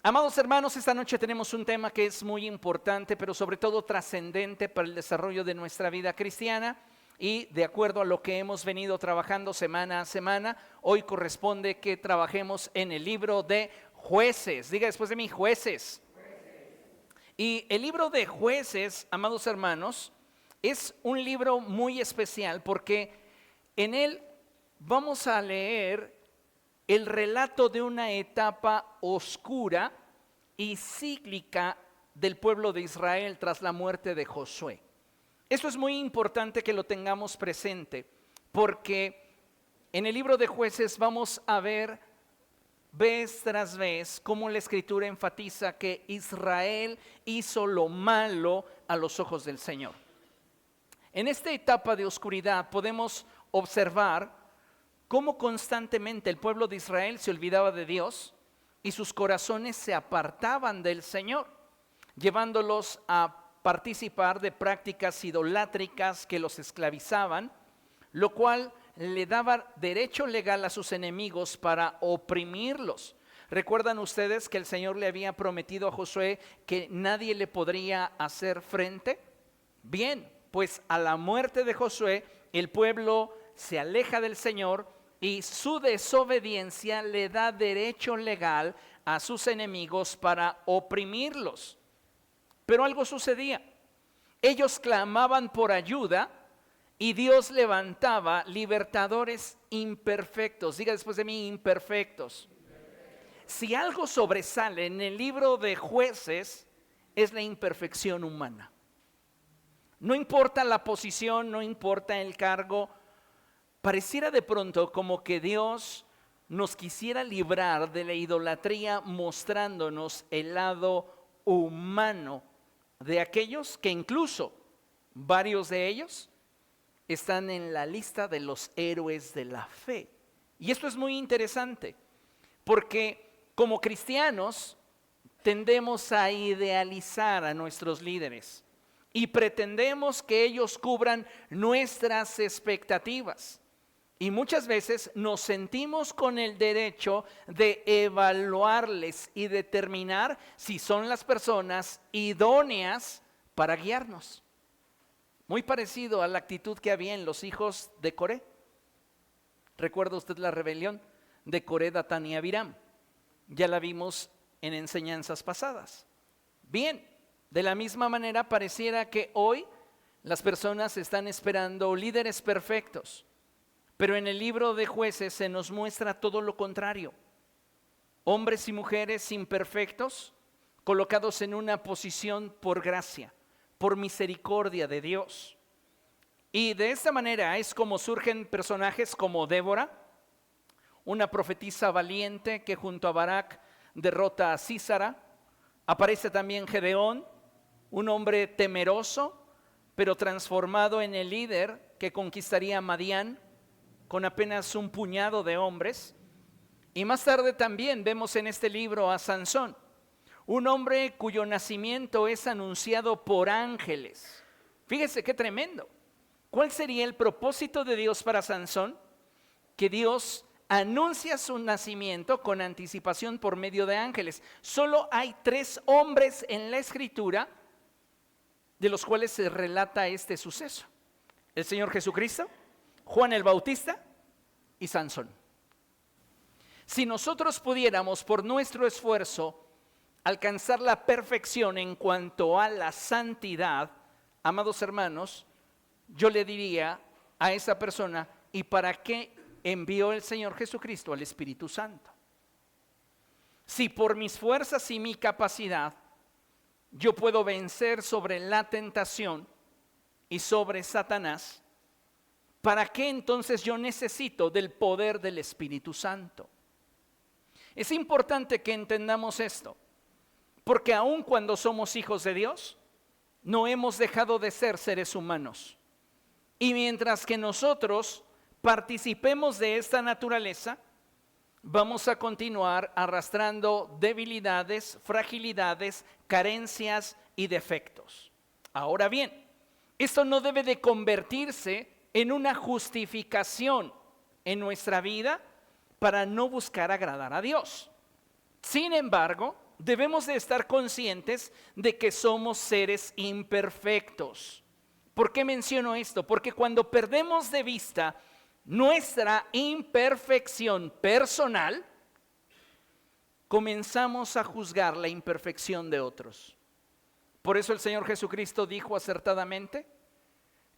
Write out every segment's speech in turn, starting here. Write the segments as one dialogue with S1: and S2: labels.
S1: Amados hermanos, esta noche tenemos un tema que es muy importante, pero sobre todo trascendente para el desarrollo de nuestra vida cristiana. Y de acuerdo a lo que hemos venido trabajando semana a semana, hoy corresponde que trabajemos en el libro de Jueces. Diga después de mí, Jueces. Y el libro de Jueces, amados hermanos, es un libro muy especial porque en él vamos a leer el relato de una etapa oscura y cíclica del pueblo de Israel tras la muerte de Josué. Esto es muy importante que lo tengamos presente, porque en el libro de Jueces vamos a ver vez tras vez cómo la Escritura enfatiza que Israel hizo lo malo a los ojos del Señor. En esta etapa de oscuridad podemos observar cómo constantemente el pueblo de Israel se olvidaba de Dios y sus corazones se apartaban del Señor, llevándolos a participar de prácticas idolátricas que los esclavizaban, lo cual le daba derecho legal a sus enemigos para oprimirlos. ¿Recuerdan ustedes que el Señor le había prometido a Josué que nadie le podría hacer frente? Bien, pues a la muerte de Josué, el pueblo se aleja del Señor y su desobediencia le da derecho legal a sus enemigos para oprimirlos. Pero algo sucedía. Ellos clamaban por ayuda y Dios levantaba libertadores imperfectos. Diga después de mí, imperfectos. Si algo sobresale en el libro de Jueces, es la imperfección humana. No importa la posición, no importa el cargo. Pareciera de pronto como que Dios nos quisiera librar de la idolatría mostrándonos el lado humano de aquellos que incluso varios de ellos están en la lista de los héroes de la fe. Y esto es muy interesante porque como cristianos tendemos a idealizar a nuestros líderes y pretendemos que ellos cubran nuestras expectativas. Y muchas veces nos sentimos con el derecho de evaluarles y determinar si son las personas idóneas para guiarnos. Muy parecido a la actitud que había en los hijos de Coré. ¿Recuerda usted la rebelión de Coré, Datán y Abiram? Ya la vimos en enseñanzas pasadas. Bien, de la misma manera pareciera que hoy las personas están esperando líderes perfectos. Pero en el libro de Jueces se nos muestra todo lo contrario. Hombres y mujeres imperfectos, colocados en una posición por gracia, por misericordia de Dios. Y de esta manera es como surgen personajes como Débora, una profetisa valiente que junto a Barak derrota a Sísara. Aparece también Gedeón, un hombre temeroso, pero transformado en el líder que conquistaría a Madián con apenas un puñado de hombres. Y más tarde también vemos en este libro a Sansón, un hombre cuyo nacimiento es anunciado por ángeles. Fíjese qué tremendo. ¿Cuál sería el propósito de Dios para Sansón? Que Dios anuncia su nacimiento con anticipación por medio de ángeles. Solo hay 3 hombres en la Escritura de los cuales se relata este suceso: el Señor Jesucristo, Juan el Bautista y Sansón. Si nosotros pudiéramos por nuestro esfuerzo alcanzar la perfección en cuanto a la santidad, amados hermanos, yo le diría a esa persona: ¿y para qué envió el Señor Jesucristo al Espíritu Santo? Si por mis fuerzas y mi capacidad yo puedo vencer sobre la tentación y sobre Satanás, ¿para qué entonces yo necesito del poder del Espíritu Santo? Es importante que entendamos esto, porque aun cuando somos hijos de Dios, no hemos dejado de ser seres humanos. Y mientras que nosotros participemos de esta naturaleza, vamos a continuar arrastrando debilidades, fragilidades, carencias y defectos. Ahora bien, esto no debe de convertirse en una justificación en nuestra vida para no buscar agradar a Dios. Sin embargo, debemos de estar conscientes de que somos seres imperfectos. ¿Por qué menciono esto? Porque cuando perdemos de vista nuestra imperfección personal, comenzamos a juzgar la imperfección de otros. Por eso el Señor Jesucristo dijo acertadamente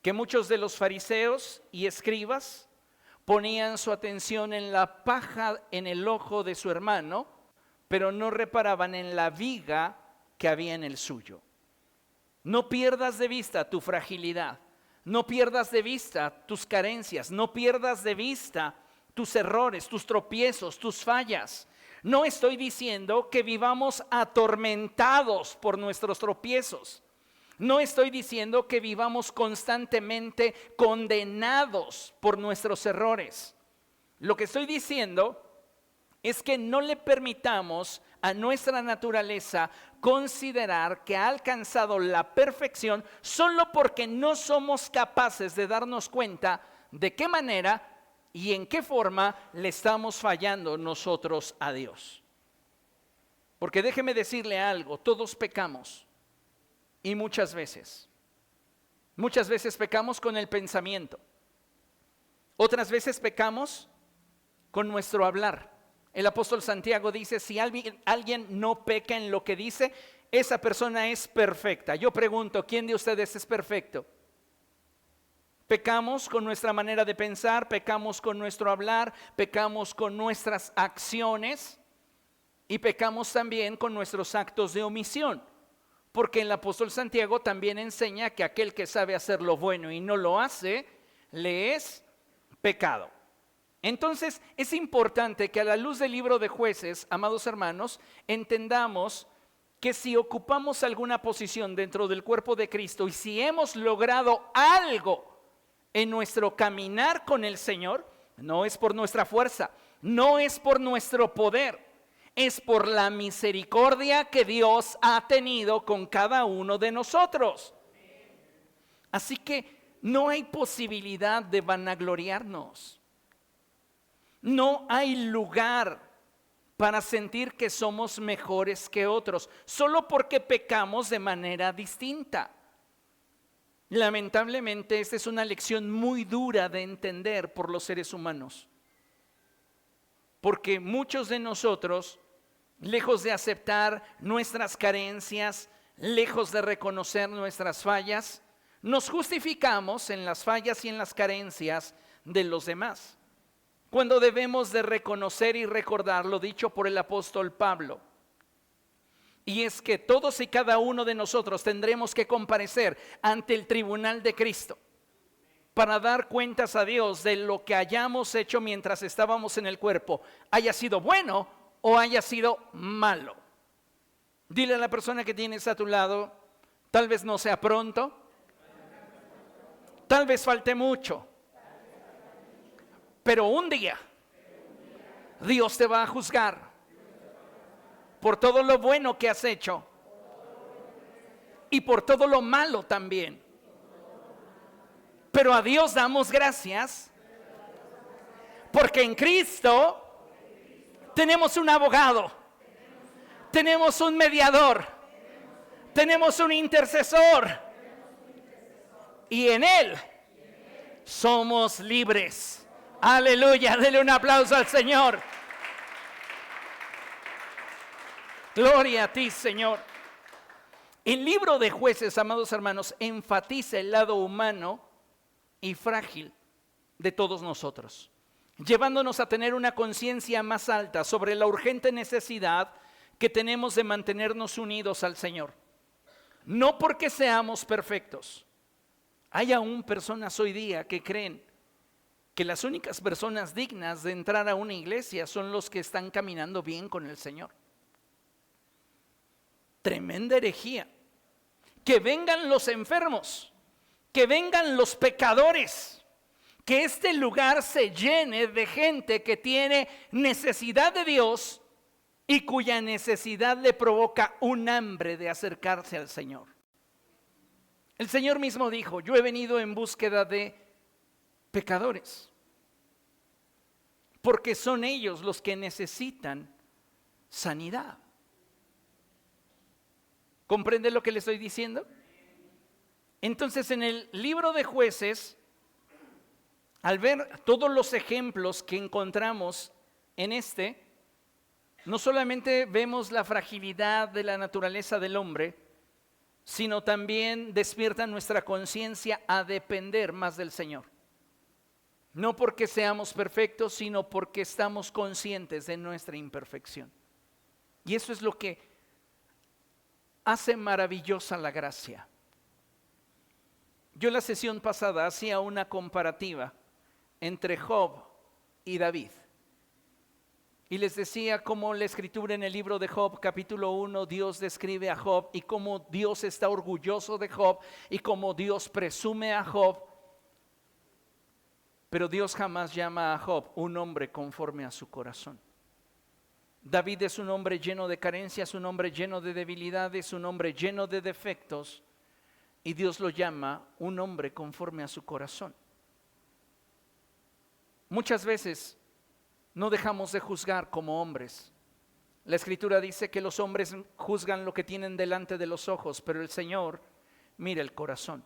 S1: que muchos de los fariseos y escribas ponían su atención en la paja en el ojo de su hermano, pero no reparaban en la viga que había en el suyo. No pierdas de vista tu fragilidad, no pierdas de vista tus carencias, no pierdas de vista tus errores, tus tropiezos, tus fallas. No estoy diciendo que vivamos atormentados por nuestros tropiezos. No estoy diciendo que vivamos constantemente condenados por nuestros errores. Lo que estoy diciendo es que no le permitamos a nuestra naturaleza considerar que ha alcanzado la perfección solo porque no somos capaces de darnos cuenta de qué manera y en qué forma le estamos fallando nosotros a Dios. Porque déjeme decirle algo, todos pecamos y muchas veces pecamos con el pensamiento, otras veces pecamos con nuestro hablar. El apóstol Santiago dice, si alguien no peca en lo que dice, esa persona es perfecta. Yo pregunto, ¿quién de ustedes es perfecto? Pecamos con nuestra manera de pensar, pecamos con nuestro hablar, pecamos con nuestras acciones y pecamos también con nuestros actos de omisión. Porque el apóstol Santiago también enseña que aquel que sabe hacer lo bueno y no lo hace, le es pecado. Entonces es importante que a la luz del libro de Jueces, amados hermanos, entendamos que si ocupamos alguna posición dentro del cuerpo de Cristo y si hemos logrado algo en nuestro caminar con el Señor, no es por nuestra fuerza, no es por nuestro poder, es por la misericordia que Dios ha tenido con cada uno de nosotros. Así que no hay posibilidad de vanagloriarnos. No hay lugar para sentir que somos mejores que otros, solo porque pecamos de manera distinta. Lamentablemente, esta es una lección muy dura de entender por los seres humanos. Porque muchos de nosotros, lejos de aceptar nuestras carencias, lejos de reconocer nuestras fallas, nos justificamos en las fallas y en las carencias de los demás. Cuando debemos de reconocer y recordar lo dicho por el apóstol Pablo. Y es que todos y cada uno de nosotros tendremos que comparecer ante el tribunal de Cristo para dar cuentas a Dios de lo que hayamos hecho mientras estábamos en el cuerpo, haya sido bueno o haya sido malo. Dile a la persona que tienes a tu lado, tal vez no sea pronto, tal vez falte mucho, pero un día Dios te va a juzgar por todo lo bueno que has hecho y por todo lo malo también. Pero a Dios damos gracias porque en Cristo tenemos un abogado, tenemos un mediador, tenemos un intercesor y en Él somos libres. Aleluya, dele un aplauso al Señor. Gloria a ti, Señor. El libro de Jueces, amados hermanos, enfatiza el lado humano y frágil de todos nosotros, llevándonos a tener una conciencia más alta sobre la urgente necesidad que tenemos de mantenernos unidos al Señor. No porque seamos perfectos. Hay aún personas hoy día que creen que las únicas personas dignas de entrar a una iglesia son los que están caminando bien con el Señor. Tremenda herejía. Que vengan los enfermos, que vengan los pecadores, que este lugar se llene de gente que tiene necesidad de Dios y cuya necesidad le provoca un hambre de acercarse al Señor. El Señor mismo dijo, yo he venido en búsqueda de pecadores, porque son ellos los que necesitan sanidad. ¿Comprende lo que le estoy diciendo? Entonces, en el libro de Jueces, al ver todos los ejemplos que encontramos en no solamente vemos la fragilidad de la naturaleza del hombre, sino también despierta nuestra conciencia a depender más del Señor. No porque seamos perfectos, sino porque estamos conscientes de nuestra imperfección. Y eso es lo que hace maravillosa la gracia. Yo la sesión pasada hacía una comparativa entre Job y David. Y les decía cómo la escritura en el libro de Job, capítulo 1, Dios describe a Job y cómo Dios está orgulloso de Job y cómo Dios presume a Job. Pero Dios jamás llama a Job un hombre conforme a su corazón. David es un hombre lleno de carencias, un hombre lleno de debilidades, un hombre lleno de defectos, y Dios lo llama un hombre conforme a su corazón. Muchas veces no dejamos de juzgar como hombres. La Escritura dice que los hombres juzgan lo que tienen delante de los ojos, pero el Señor mira el corazón.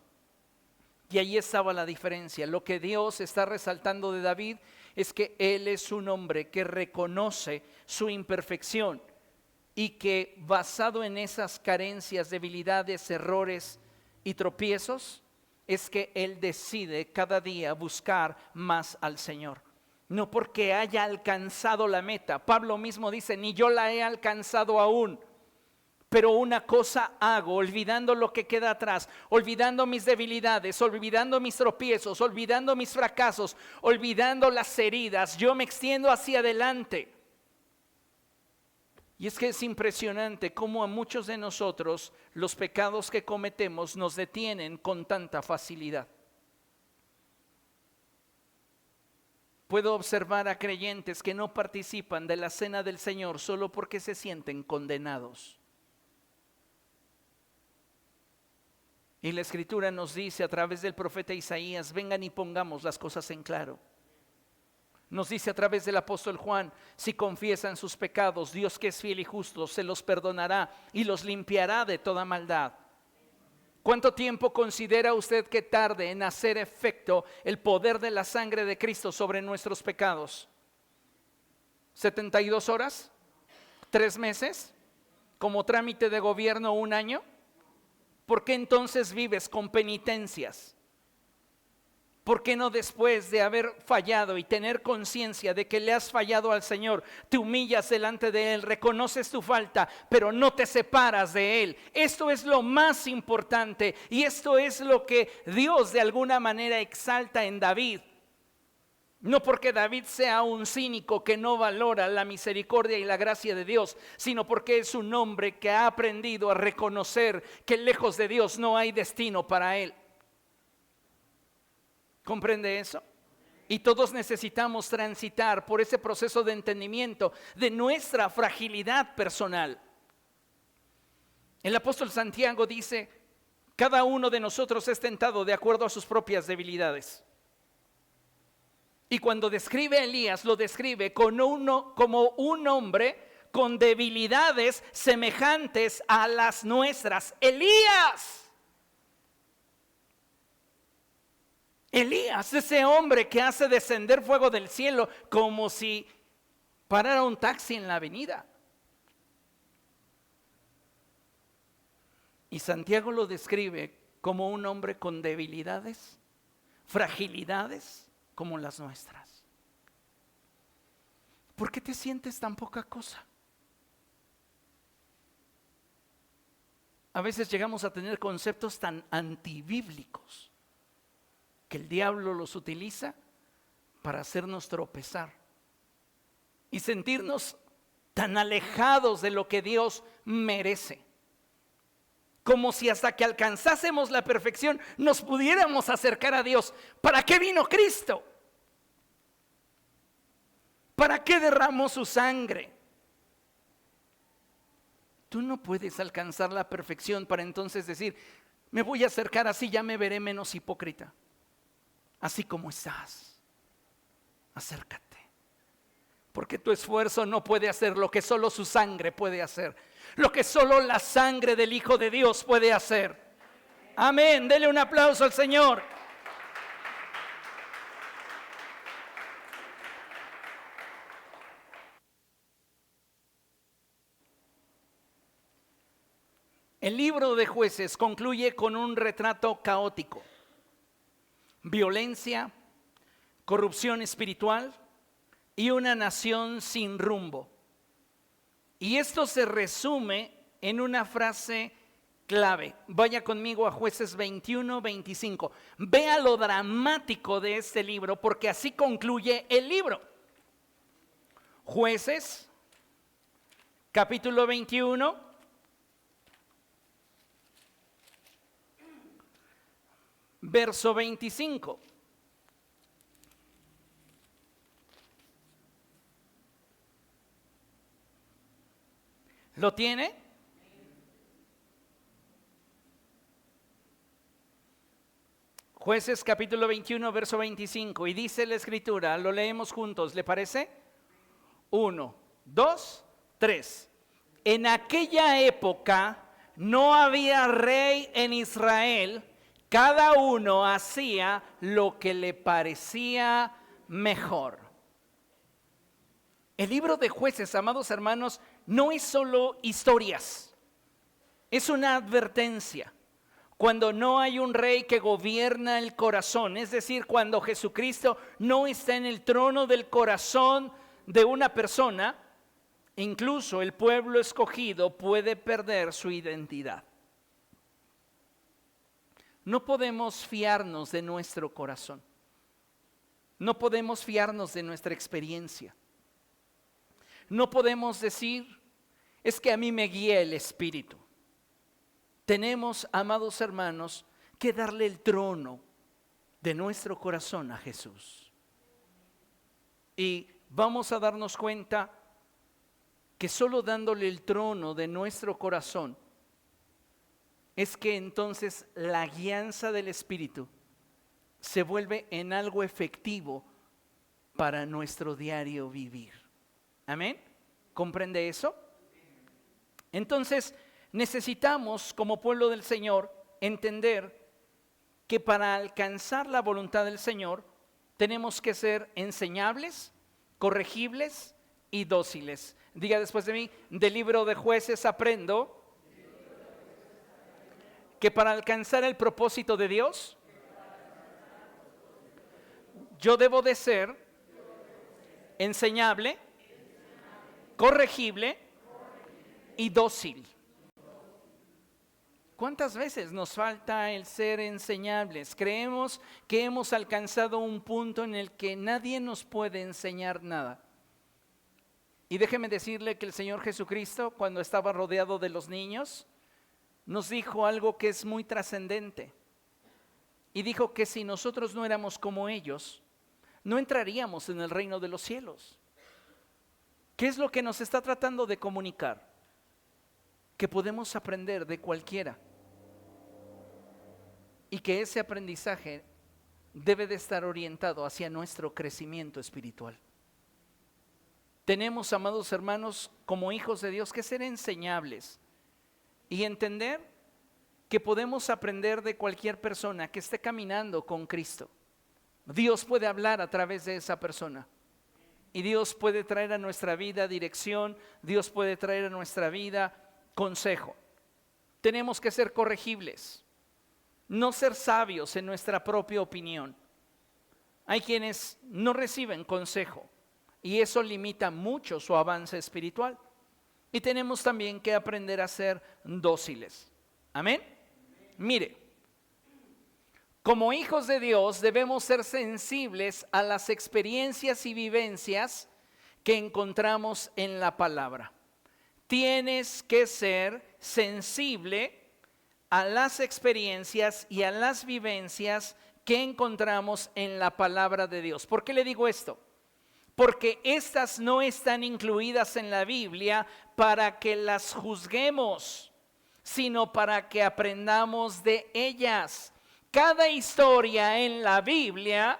S1: Y ahí estaba la diferencia. Lo que Dios está resaltando de David es que él es un hombre que reconoce su imperfección y que basado en esas carencias, debilidades, errores y tropiezos, es que él decide cada día buscar más al Señor. No porque haya alcanzado la meta. Pablo mismo dice, ni yo la he alcanzado aún. Pero una cosa hago, olvidando lo que queda atrás, olvidando mis debilidades, olvidando mis tropiezos, olvidando mis fracasos, olvidando las heridas, yo me extiendo hacia adelante. Y es que es impresionante cómo a muchos de nosotros los pecados que cometemos nos detienen con tanta facilidad. Puedo observar a creyentes que no participan de la cena del Señor solo porque se sienten condenados. Y la Escritura nos dice a través del profeta Isaías, vengan y pongamos las cosas en claro. Nos dice a través del apóstol Juan, si confiesan sus pecados, Dios que es fiel y justo se los perdonará y los limpiará de toda maldad. ¿Cuánto tiempo considera usted que tarde en hacer efecto el poder de la sangre de Cristo sobre nuestros pecados? ¿72 horas? ¿3 meses? ¿Como trámite de gobierno 1 año? ¿Por qué entonces vives con penitencias? ¿Por qué no después de haber fallado y tener conciencia de que le has fallado al Señor, te humillas delante de Él, reconoces tu falta, pero no te separas de Él? Esto es lo más importante y esto es lo que Dios de alguna manera exalta en David. No porque David sea un cínico que no valora la misericordia y la gracia de Dios, sino porque es un hombre que ha aprendido a reconocer que lejos de Dios no hay destino para él. ¿Comprende eso? Y todos necesitamos transitar por ese proceso de entendimiento de nuestra fragilidad personal. El apóstol Santiago dice, cada uno de nosotros es tentado de acuerdo a sus propias debilidades. Y cuando describe a Elías, lo describe como un hombre con debilidades semejantes a las nuestras. Elías, ese hombre que hace descender fuego del cielo como si parara un taxi en la avenida. Y Santiago lo describe como un hombre con debilidades, fragilidades como las nuestras. ¿Por qué te sientes tan poca cosa? A veces llegamos a tener conceptos tan antibíblicos que el diablo los utiliza para hacernos tropezar y sentirnos tan alejados de lo que Dios merece. Como si hasta que alcanzásemos la perfección nos pudiéramos acercar a Dios. ¿Para qué vino Cristo? ¿Para qué derramó su sangre? Tú no puedes alcanzar la perfección para entonces decir, me voy a acercar así, ya me veré menos hipócrita. Así como estás, acércate. Porque tu esfuerzo no puede hacer lo que solo su sangre puede hacer, lo que solo la sangre del Hijo de Dios puede hacer. Amén, dele un aplauso al Señor. El libro de Jueces concluye con un retrato caótico: violencia, corrupción espiritual y una nación sin rumbo. Y esto se resume en una frase clave. Vaya conmigo a Jueces 21, 25. Vea lo dramático de este libro, porque así concluye el libro. Jueces, capítulo 21. Verso 25. ¿Lo tiene? Jueces capítulo 21, verso 25. Y dice la escritura, lo leemos juntos, ¿le parece? 1, 2, 3. En aquella época no había rey en Israel. Cada uno hacía lo que le parecía mejor. El libro de Jueces, amados hermanos, no es solo historias, es una advertencia. Cuando no hay un rey que gobierna el corazón, es decir, cuando Jesucristo no está en el trono del corazón de una persona, incluso el pueblo escogido puede perder su identidad. No podemos fiarnos de nuestro corazón. No podemos fiarnos de nuestra experiencia. No podemos decir, es que a mí me guía el Espíritu. Tenemos, amados hermanos, que darle el trono de nuestro corazón a Jesús. Y vamos a darnos cuenta que solo dándole el trono de nuestro corazón es que entonces la guianza del Espíritu se vuelve en algo efectivo para nuestro diario vivir. ¿Amén? ¿Comprende eso? Entonces necesitamos, como pueblo del Señor, entender que para alcanzar la voluntad del Señor tenemos que ser enseñables, corregibles y dóciles. Diga después de mí, del libro de Jueces aprendo que para alcanzar el propósito de Dios, yo debo de ser enseñable, corregible y dócil. ¿Cuántas veces nos falta el ser enseñables? Creemos que hemos alcanzado un punto en el que nadie nos puede enseñar nada. Y déjeme decirle que el Señor Jesucristo, cuando estaba rodeado de los niños, nos dijo algo que es muy trascendente. Y dijo que si nosotros no éramos como ellos, no entraríamos en el reino de los cielos. ¿Qué es lo que nos está tratando de comunicar? Que podemos aprender de cualquiera. Y que ese aprendizaje debe de estar orientado hacia nuestro crecimiento espiritual. Tenemos, amados hermanos, como hijos de Dios, que ser enseñables y entender que podemos aprender de cualquier persona que esté caminando con Cristo. Dios puede hablar a través de esa persona y Dios puede traer a nuestra vida dirección, Dios puede traer a nuestra vida consejo. Tenemos que ser corregibles, no ser sabios en nuestra propia opinión. Hay quienes no reciben consejo y eso limita mucho su avance espiritual. Y tenemos también que aprender a ser dóciles. Amén. Mire, como hijos de Dios debemos ser sensibles a las experiencias y vivencias que encontramos en la palabra. Tienes que ser sensible a las experiencias y a las vivencias que encontramos en la palabra de Dios. ¿Por qué le digo esto? Porque estas no están incluidas en la Biblia para que las juzguemos, sino para que aprendamos de ellas. Cada historia en la Biblia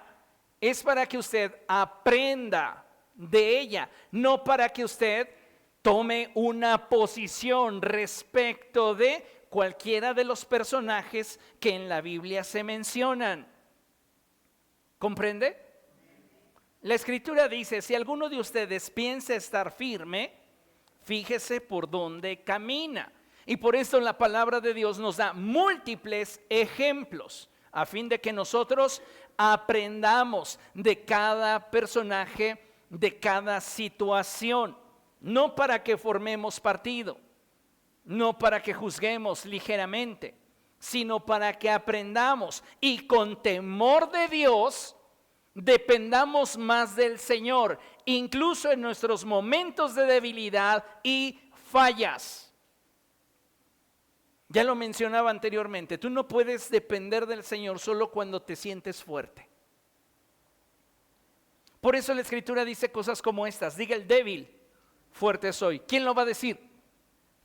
S1: es para que usted aprenda de ella, no para que usted tome una posición respecto de cualquiera de los personajes que en la Biblia se mencionan. ¿Comprende? La Escritura dice, si alguno de ustedes piensa estar firme, fíjese por dónde camina. Y por eso la palabra de Dios nos da múltiples ejemplos, a fin de que nosotros aprendamos de cada personaje, de cada situación. No para que formemos partido, no para que juzguemos ligeramente, sino para que aprendamos y con temor de Dios dependamos más del Señor, incluso en nuestros momentos de debilidad y fallas. Ya lo mencionaba anteriormente, tú no puedes depender del Señor solo cuando te sientes fuerte. Por eso la Escritura dice cosas como estas: diga el débil, fuerte soy. ¿Quién lo va a decir?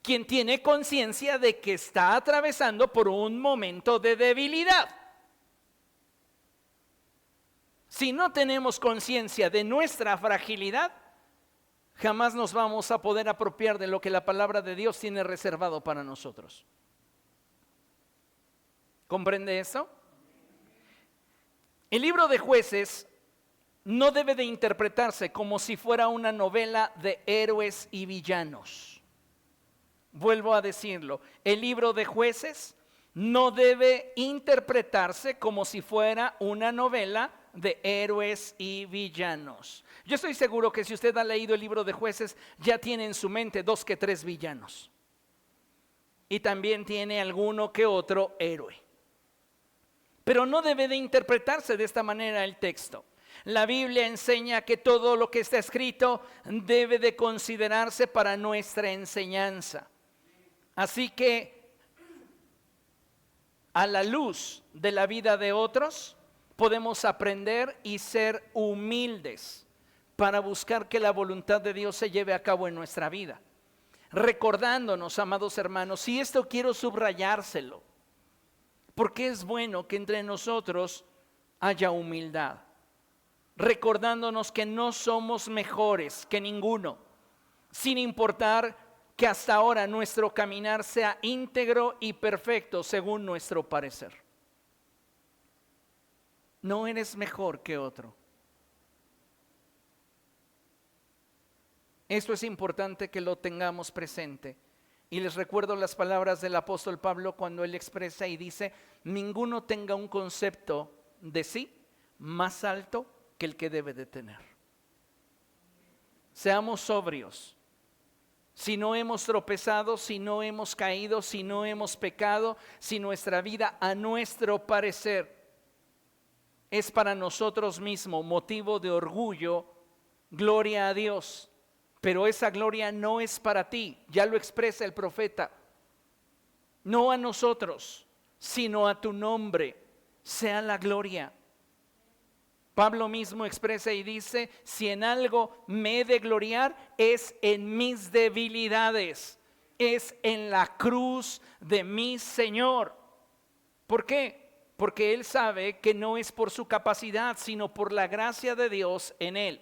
S1: Quien tiene conciencia de que está atravesando por un momento de debilidad. Si no tenemos conciencia de nuestra fragilidad, jamás nos vamos a poder apropiar de lo que la palabra de Dios tiene reservado para nosotros. ¿Comprende eso? El libro de Jueces no debe de interpretarse como si fuera una novela de héroes y villanos. Vuelvo a decirlo, el libro de Jueces no debe interpretarse como si fuera una novela de héroes y villanos. Yo estoy seguro que si usted ha leído el libro de Jueces, ya tiene en su mente 2 que 3 villanos. Y también tiene alguno que otro héroe. Pero no debe de interpretarse de esta manera el texto. La Biblia enseña que todo lo que está escrito debe de considerarse para nuestra enseñanza. Así que, a la luz de la vida de otros, podemos aprender y ser humildes para buscar que la voluntad de Dios se lleve a cabo en nuestra vida. Recordándonos, amados hermanos, y esto quiero subrayárselo, porque es bueno que entre nosotros haya humildad. Recordándonos que no somos mejores que ninguno, sin importar que hasta ahora nuestro caminar sea íntegro y perfecto según nuestro parecer. No eres mejor que otro. Esto es importante que lo tengamos presente. Y les recuerdo las palabras del apóstol Pablo cuando él expresa y dice: ninguno tenga un concepto de sí más alto que el que debe de tener. Seamos sobrios. Si no hemos tropezado, si no hemos caído, si no hemos pecado, si nuestra vida a nuestro parecer es para nosotros mismos motivo de orgullo, gloria a Dios. Pero esa gloria no es para ti, ya lo expresa el profeta. No a nosotros, sino a tu nombre sea la gloria. Pablo mismo expresa y dice: si en algo me he de gloriar, es en mis debilidades, es en la cruz de mi Señor. ¿Por qué? Porque él sabe que no es por su capacidad, sino por la gracia de Dios en él.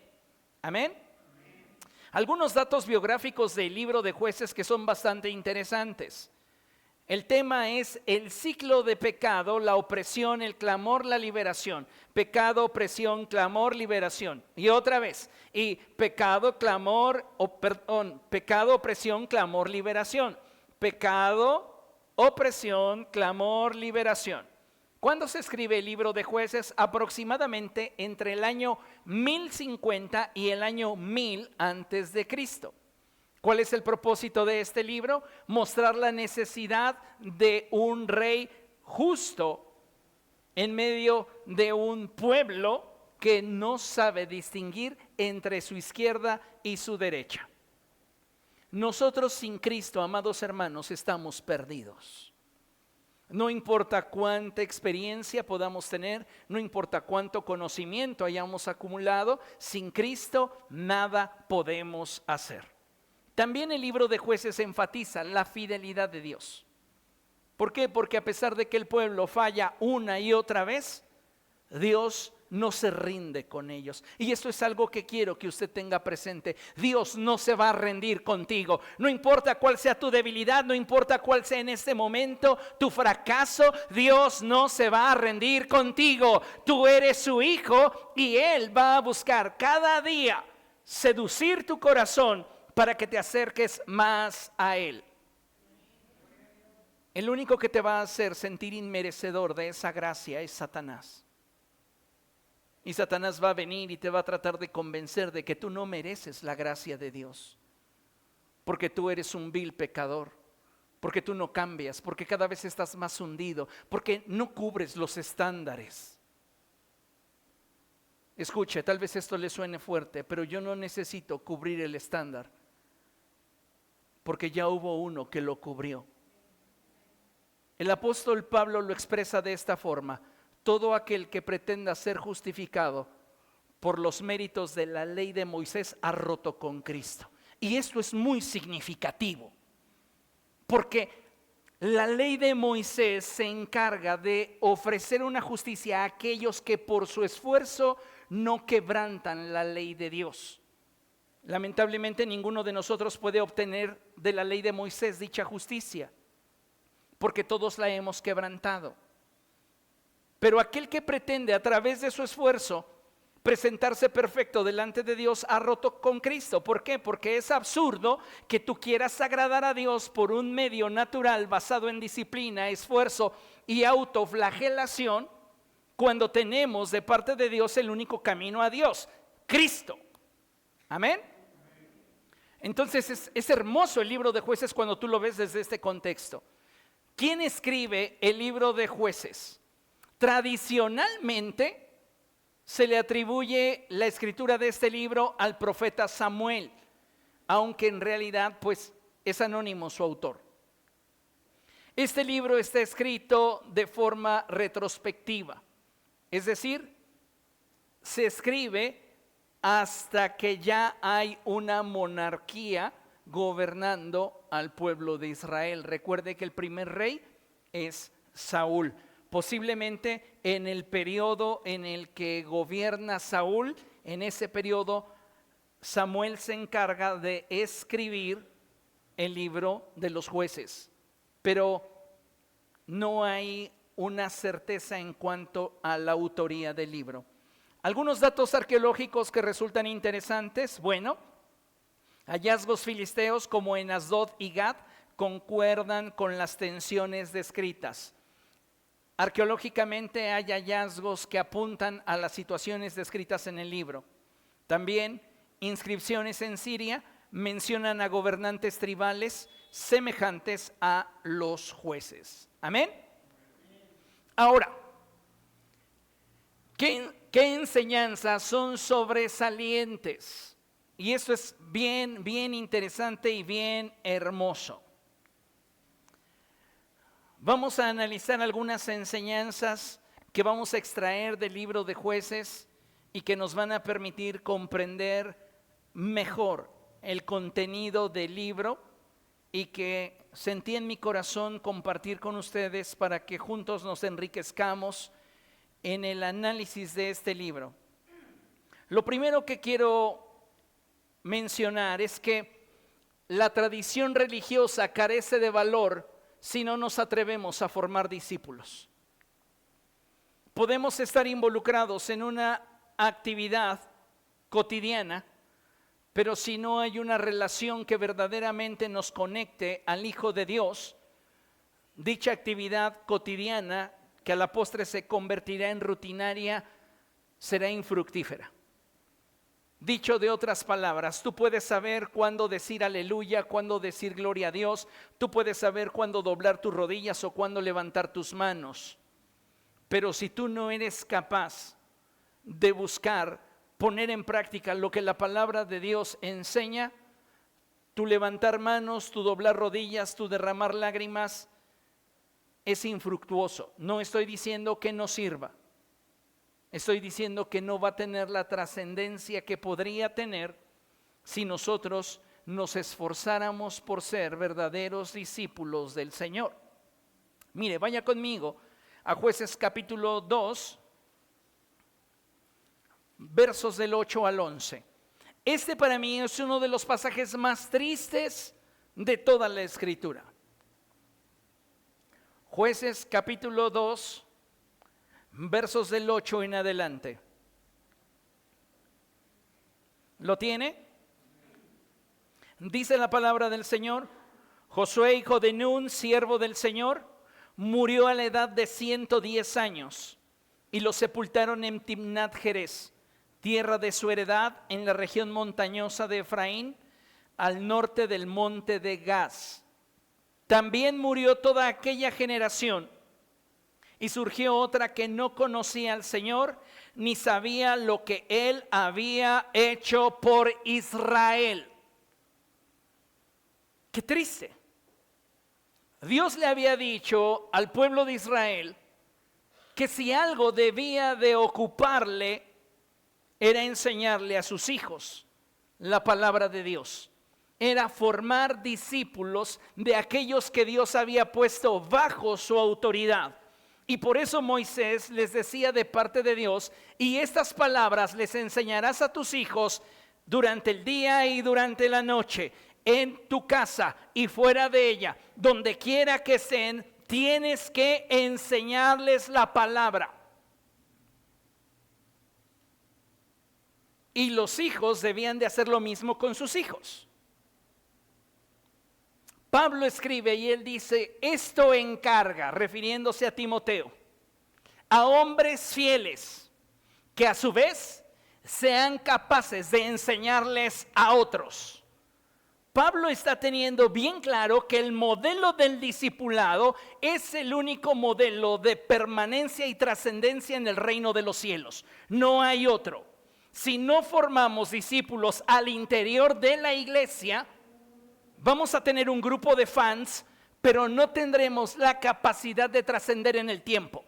S1: Amén. Algunos datos biográficos del libro de Jueces que son bastante interesantes. El tema es el ciclo de pecado, la opresión, el clamor, la liberación. Pecado, opresión, clamor, liberación. Y otra vez, y pecado, pecado, opresión, clamor, liberación. Pecado, opresión, clamor, liberación. ¿Cuándo se escribe el libro de Jueces? Aproximadamente entre el año 1050 y el año 1000 antes de Cristo. ¿Cuál es el propósito de este libro? Mostrar la necesidad de un rey justo en medio de un pueblo que no sabe distinguir entre su izquierda y su derecha. Nosotros sin Cristo, amados hermanos, estamos perdidos. No importa cuánta experiencia podamos tener, no importa cuánto conocimiento hayamos acumulado, sin Cristo nada podemos hacer. También el libro de Jueces enfatiza la fidelidad de Dios. ¿Por qué? Porque a pesar de que el pueblo falla una y otra vez, Dios no se rinde con ellos. Y esto es algo que quiero que usted tenga presente. Dios no se va a rendir contigo. No importa cuál sea tu debilidad, no importa cuál sea en este momento tu fracaso, Dios no se va a rendir contigo. Tú eres su hijo y Él va a buscar cada día seducir tu corazón para que te acerques más a Él. El único que te va a hacer sentir inmerecedor de esa gracia es Satanás. Y Satanás va a venir y te va a tratar de convencer de que tú no mereces la gracia de Dios. Porque tú eres un vil pecador. Porque tú no cambias. Porque cada vez estás más hundido. Porque no cubres los estándares. Escuche, tal vez esto le suene fuerte, pero yo no necesito cubrir el estándar. Porque ya hubo uno que lo cubrió. El apóstol Pablo lo expresa de esta forma: todo aquel que pretenda ser justificado por los méritos de la ley de Moisés ha roto con Cristo. Y esto es muy significativo, porque la ley de Moisés se encarga de ofrecer una justicia a aquellos que por su esfuerzo no quebrantan la ley de Dios. Lamentablemente ninguno de nosotros puede obtener de la ley de Moisés dicha justicia, porque todos la hemos quebrantado. Pero aquel que pretende a través de su esfuerzo presentarse perfecto delante de Dios ha roto con Cristo. ¿Por qué? Porque es absurdo que tú quieras agradar a Dios por un medio natural basado en disciplina, esfuerzo y autoflagelación, cuando tenemos de parte de Dios el único camino a Dios, Cristo. Amén. Entonces es hermoso el libro de Jueces cuando tú lo ves desde este contexto. ¿Quién escribe el libro de Jueces? Tradicionalmente se le atribuye la escritura de este libro al profeta Samuel, aunque en realidad pues es anónimo su autor. Este libro está escrito de forma retrospectiva, es decir, se escribe hasta que ya hay una monarquía gobernando al pueblo de Israel. Recuerde que el primer rey es Saúl. Posiblemente en el periodo en el que gobierna Saúl, en ese periodo Samuel se encarga de escribir el libro de los Jueces, pero no hay una certeza en cuanto a la autoría del libro. Algunos datos arqueológicos que resultan interesantes: bueno, hallazgos filisteos como en Asdod y Gat concuerdan con las tensiones descritas. Arqueológicamente hay hallazgos que apuntan a las situaciones descritas en el libro. También inscripciones en Siria mencionan a gobernantes tribales semejantes a los jueces. Amén. Ahora, ¿qué enseñanzas son sobresalientes? Y esto es bien interesante y bien hermoso. Vamos a analizar algunas enseñanzas que vamos a extraer del libro de Jueces y que nos van a permitir comprender mejor el contenido del libro, y que sentí en mi corazón compartir con ustedes para que juntos nos enriquezcamos en el análisis de este libro. Lo primero que quiero mencionar es que la tradición religiosa carece de valor si no nos atrevemos a formar discípulos. Podemos estar involucrados en una actividad cotidiana, pero si no hay una relación que verdaderamente nos conecte al Hijo de Dios, dicha actividad cotidiana, que a la postre se convertirá en rutinaria, será infructífera. Dicho de otras palabras, tú puedes saber cuándo decir aleluya, cuándo decir gloria a Dios, tú puedes saber cuándo doblar tus rodillas o cuándo levantar tus manos, pero si tú no eres capaz de buscar poner en práctica lo que la palabra de Dios enseña, tu levantar manos, tu doblar rodillas, tu derramar lágrimas es infructuoso. No estoy diciendo que no sirva. Estoy diciendo que no va a tener la trascendencia que podría tener si nosotros nos esforzáramos por ser verdaderos discípulos del Señor. Mire, vaya conmigo a Jueces capítulo 2, versos del 8 al 11. Este para mí es uno de los pasajes más tristes de toda la Escritura. Jueces capítulo 2, versos del 8 en adelante. ¿Lo tiene? Dice la palabra del Señor: Josué, hijo de Nun, siervo del Señor, murió a la edad de 110 años y lo sepultaron en Timnat Jerez, tierra de su heredad, en la región montañosa de Efraín, al norte del monte de Gaz. También murió toda aquella generación, y surgió otra que no conocía al Señor, ni sabía lo que Él había hecho por Israel. Qué triste. Dios le había dicho al pueblo de Israel que si algo debía de ocuparle, era enseñarle a sus hijos la palabra de Dios. Era formar discípulos de aquellos que Dios había puesto bajo su autoridad. Y por eso Moisés les decía de parte de Dios: y estas palabras les enseñarás a tus hijos durante el día y durante la noche, en tu casa y fuera de ella, donde quiera que estén, tienes que enseñarles la palabra. Y los hijos debían de hacer lo mismo con sus hijos. Pablo escribe y él dice: esto encarga, refiriéndose a Timoteo, a hombres fieles que a su vez sean capaces de enseñarles a otros. Pablo está teniendo bien claro que el modelo del discipulado es el único modelo de permanencia y trascendencia en el reino de los cielos. No hay otro. Si no formamos discípulos al interior de la iglesia, vamos a tener un grupo de fans, pero no tendremos la capacidad de trascender en el tiempo.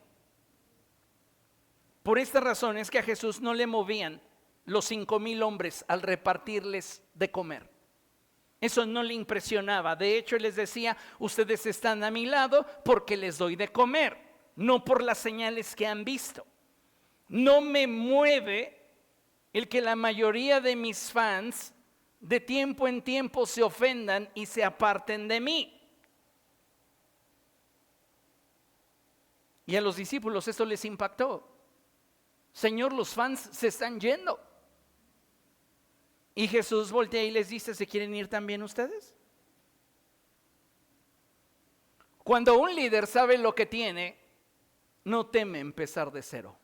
S1: Por esta razón es que a Jesús no le movían los 5,000 hombres al repartirles de comer. Eso no le impresionaba. De hecho, él les decía: ustedes están a mi lado porque les doy de comer, no por las señales que han visto. No me mueve el que la mayoría de mis fans de tiempo en tiempo se ofendan y se aparten de mí. Y a los discípulos esto les impactó. Señor, los fans se están yendo. Y Jesús voltea y les dice: ¿se quieren ir también ustedes? Cuando un líder sabe lo que tiene, no teme empezar de cero.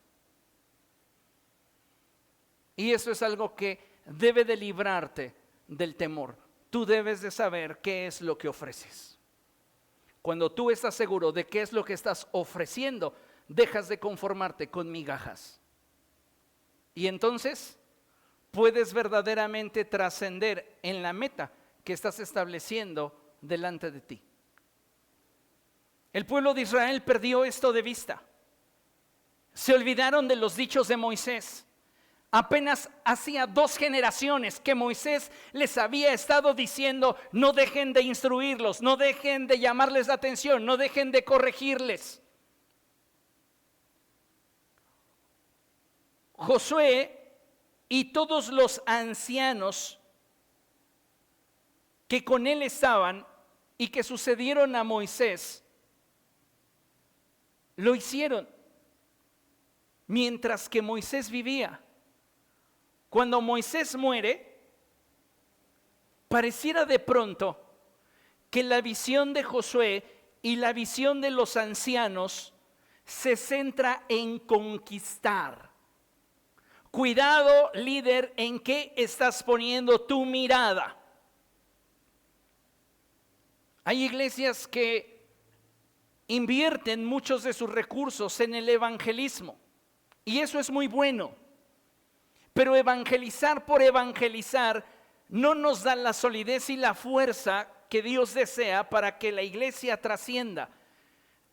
S1: Y eso es algo que debe de librarte del temor. Tú debes de saber qué es lo que ofreces. Cuando tú estás seguro de qué es lo que estás ofreciendo, dejas de conformarte con migajas. Y entonces puedes verdaderamente trascender en la meta que estás estableciendo delante de ti. El pueblo de Israel perdió esto de vista. Se olvidaron de los dichos de Moisés. Apenas hacía 2 generaciones que Moisés les había estado diciendo: no dejen de instruirlos, no dejen de llamarles la atención, no dejen de corregirles. Josué y todos los ancianos que con él estaban y que sucedieron a Moisés, lo hicieron mientras que Moisés vivía. Cuando Moisés muere, pareciera de pronto que la visión de Josué y la visión de los ancianos se centra en conquistar. Cuidado, líder, en qué estás poniendo tu mirada. Hay iglesias que invierten muchos de sus recursos en el evangelismo, y eso es muy bueno. Pero evangelizar por evangelizar no nos da la solidez y la fuerza que Dios desea para que la iglesia trascienda.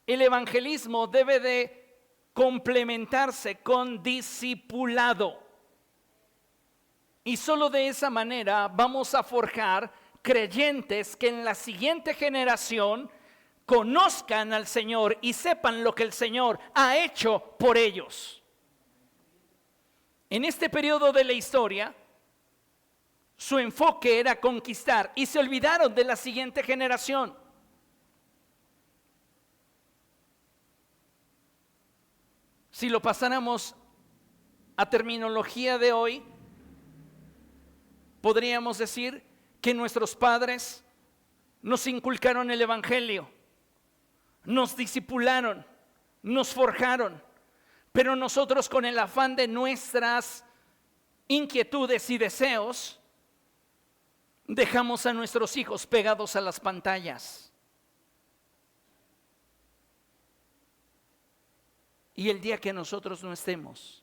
S1: El evangelismo debe de complementarse con discipulado. Y solo de esa manera vamos a forjar creyentes que en la siguiente generación conozcan al Señor y sepan lo que el Señor ha hecho por ellos. En este periodo de la historia, su enfoque era conquistar y se olvidaron de la siguiente generación. Si lo pasáramos a terminología de hoy, podríamos decir que nuestros padres nos inculcaron el evangelio, nos discipularon, nos forjaron, pero nosotros con el afán de nuestras inquietudes y deseos, dejamos a nuestros hijos pegados a las pantallas. Y el día que nosotros no estemos,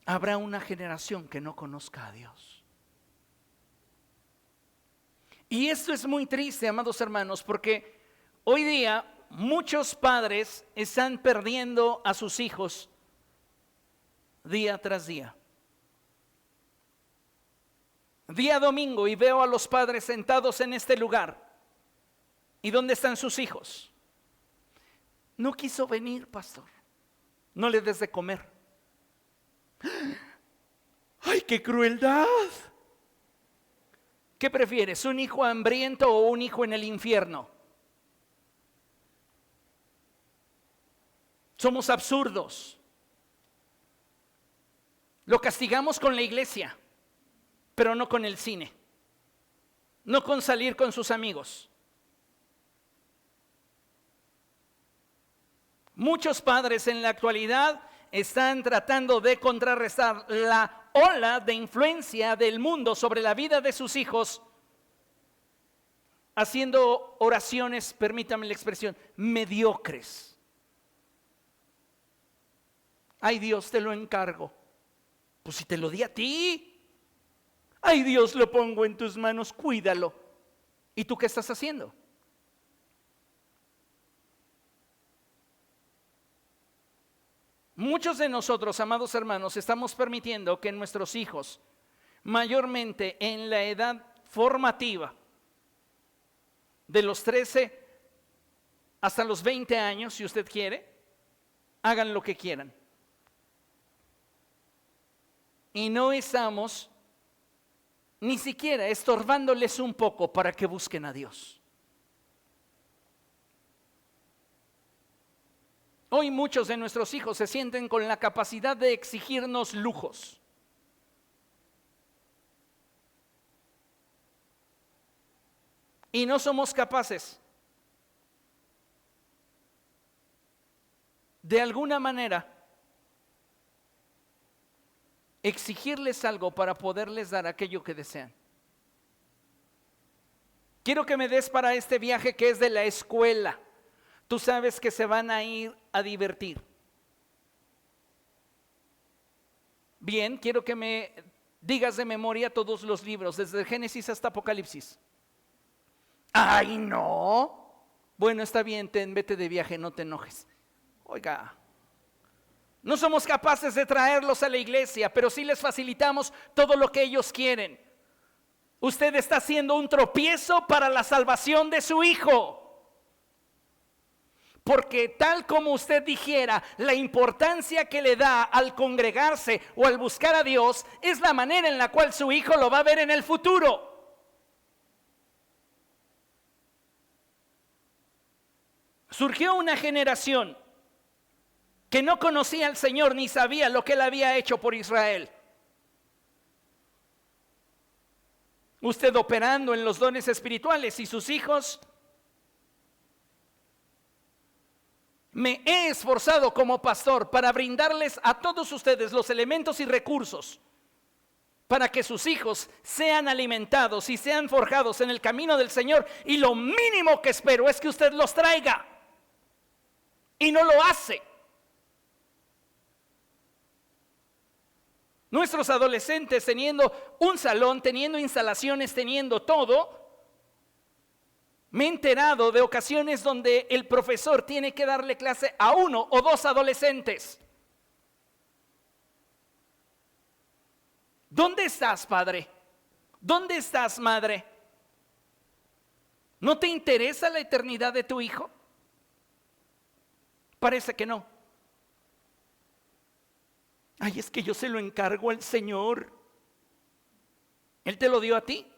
S1: habrá una generación que no conozca a Dios. Y esto es muy triste, amados hermanos, porque hoy día muchos padres están perdiendo a sus hijos día tras día. Día domingo y veo a los padres sentados en este lugar. ¿Y dónde están sus hijos? No quiso venir, pastor. No le des de comer. ¡Ay, qué crueldad! ¿Qué prefieres, un hijo hambriento o un hijo en el infierno? Somos absurdos. Lo castigamos con la iglesia, pero no con el cine, no con salir con sus amigos. Muchos padres en la actualidad están tratando de contrarrestar la ola de influencia del mundo sobre la vida de sus hijos, haciendo oraciones, permítame la expresión, mediocres. Ay, Dios, te lo encargo. Pues si te lo di a ti. Ay, Dios, lo pongo en tus manos, cuídalo. ¿Y tú qué estás haciendo? Muchos de nosotros, amados hermanos, estamos permitiendo que nuestros hijos, mayormente en la edad formativa, de los 13 hasta los 20 años, si usted quiere, hagan lo que quieran. Y no estamos ni siquiera estorbándoles un poco para que busquen a Dios. Hoy muchos de nuestros hijos se sienten con la capacidad de exigirnos lujos. Y no somos capaces de alguna manera exigirles algo para poderles dar aquello que desean. Quiero que me des para este viaje que es de la escuela. Tú sabes que se van a ir a divertir. Bien, quiero que me digas de memoria todos los libros, desde Génesis hasta Apocalipsis. ¡Ay, no! Bueno, está bien, vete de viaje, no te enojes. Oiga, no somos capaces de traerlos a la iglesia, pero sí les facilitamos todo lo que ellos quieren. Usted está haciendo un tropiezo para la salvación de su hijo. Porque tal como usted dijera, la importancia que le da al congregarse o al buscar a Dios es la manera en la cual su hijo lo va a ver en el futuro. Surgió una generación que no conocía al Señor ni sabía lo que Él había hecho por Israel. Usted operando en los dones espirituales y sus hijos. Me he esforzado como pastor para brindarles a todos ustedes los elementos y recursos para que sus hijos sean alimentados y sean forjados en el camino del Señor. Y lo mínimo que espero es que usted los traiga. Y no lo hace. Nuestros adolescentes teniendo un salón, teniendo instalaciones, teniendo todo. Me he enterado de ocasiones donde el profesor tiene que darle clase a 1 o 2 adolescentes. ¿Dónde estás, padre? ¿Dónde estás, madre? ¿No te interesa la eternidad de tu hijo? Parece que no. Ay, es que yo se lo encargo al Señor. Él te lo dio a ti.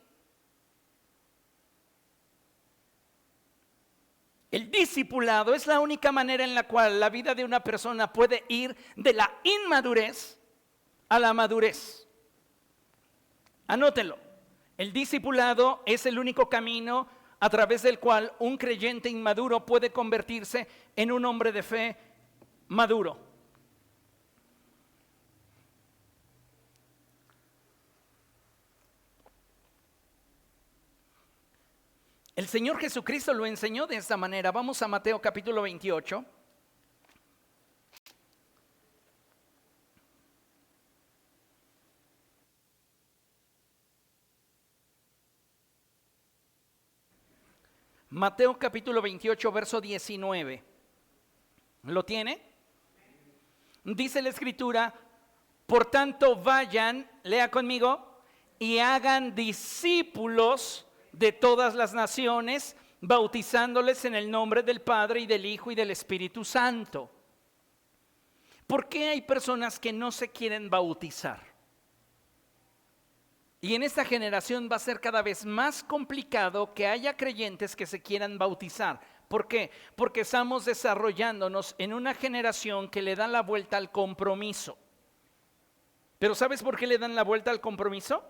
S1: El discipulado es la única manera en la cual la vida de una persona puede ir de la inmadurez a la madurez. Anótelo. El discipulado es el único camino a través del cual un creyente inmaduro puede convertirse en un hombre de fe maduro. El Señor Jesucristo lo enseñó de esta manera. Vamos a Mateo capítulo 28. Mateo capítulo 28, verso 19. ¿Lo tiene? Dice la Escritura, por tanto vayan, lea conmigo, y hagan discípulos de todas las naciones, bautizándoles en el nombre del Padre y del Hijo y del Espíritu Santo. ¿Por qué hay personas que no se quieren bautizar? Y en esta generación va a ser cada vez más complicado que haya creyentes que se quieran bautizar. ¿Por qué? Porque estamos desarrollándonos en una generación que le da la vuelta al compromiso. ¿Pero sabes por qué le dan la vuelta al compromiso?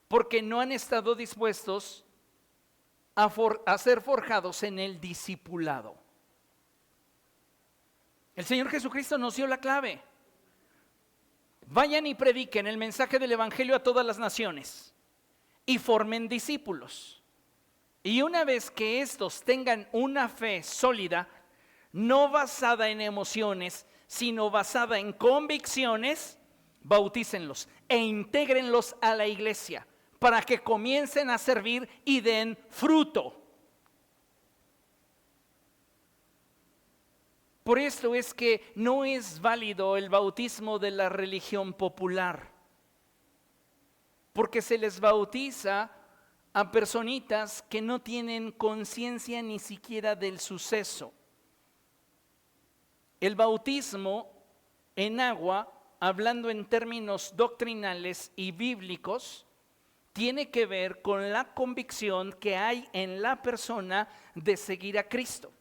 S1: Porque no han estado dispuestos a ser forjados en el discipulado. El Señor Jesucristo nos dio la clave. Vayan y prediquen el mensaje del Evangelio a todas las naciones y formen discípulos. Y una vez que estos tengan una fe sólida, no basada en emociones, sino basada en convicciones, bautícenlos e intégrenlos a la iglesia para que comiencen a servir y den fruto. Por esto es que no es válido el bautismo de la religión popular, porque se les bautiza a personitas que no tienen conciencia ni siquiera del suceso. El bautismo en agua, hablando en términos doctrinales y bíblicos, tiene que ver con la convicción que hay en la persona de seguir a Cristo.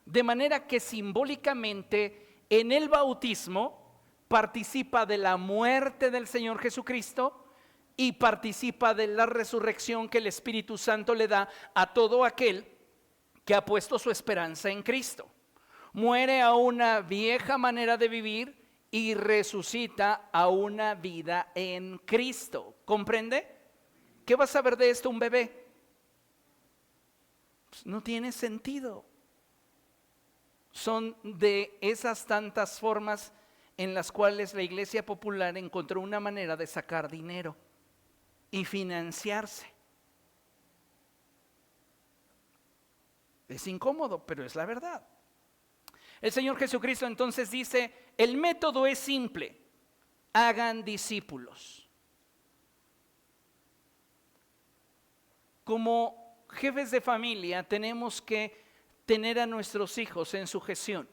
S1: De manera que simbólicamente en el bautismo participa de la muerte del Señor Jesucristo y participa de la resurrección que el Espíritu Santo le da a todo aquel que ha puesto su esperanza en Cristo. Muere a una vieja manera de vivir y resucita a una vida en Cristo. ¿Comprende? ¿Qué va a saber de esto un bebé? Pues no tiene sentido. Son de esas tantas formas en las cuales la iglesia popular encontró una manera de sacar dinero y financiarse. Es incómodo, pero es la verdad. El Señor Jesucristo entonces dice, el método es simple, hagan discípulos. Como jefes de familia tenemos que tener a nuestros hijos en sujeción.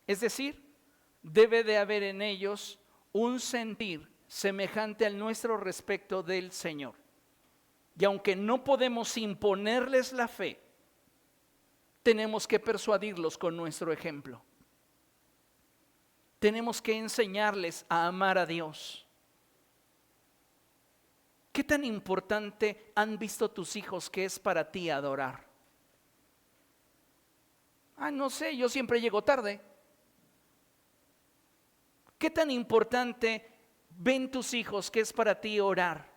S1: Es decir, debe de haber en ellos un sentir semejante al nuestro respecto del Señor. Y aunque no podemos imponerles la fe, tenemos que persuadirlos con nuestro ejemplo. Tenemos que enseñarles a amar a Dios. ¿Qué tan importante han visto tus hijos que es para ti adorar? No sé, yo siempre llego tarde. ¿Qué tan importante ven tus hijos que es para ti orar?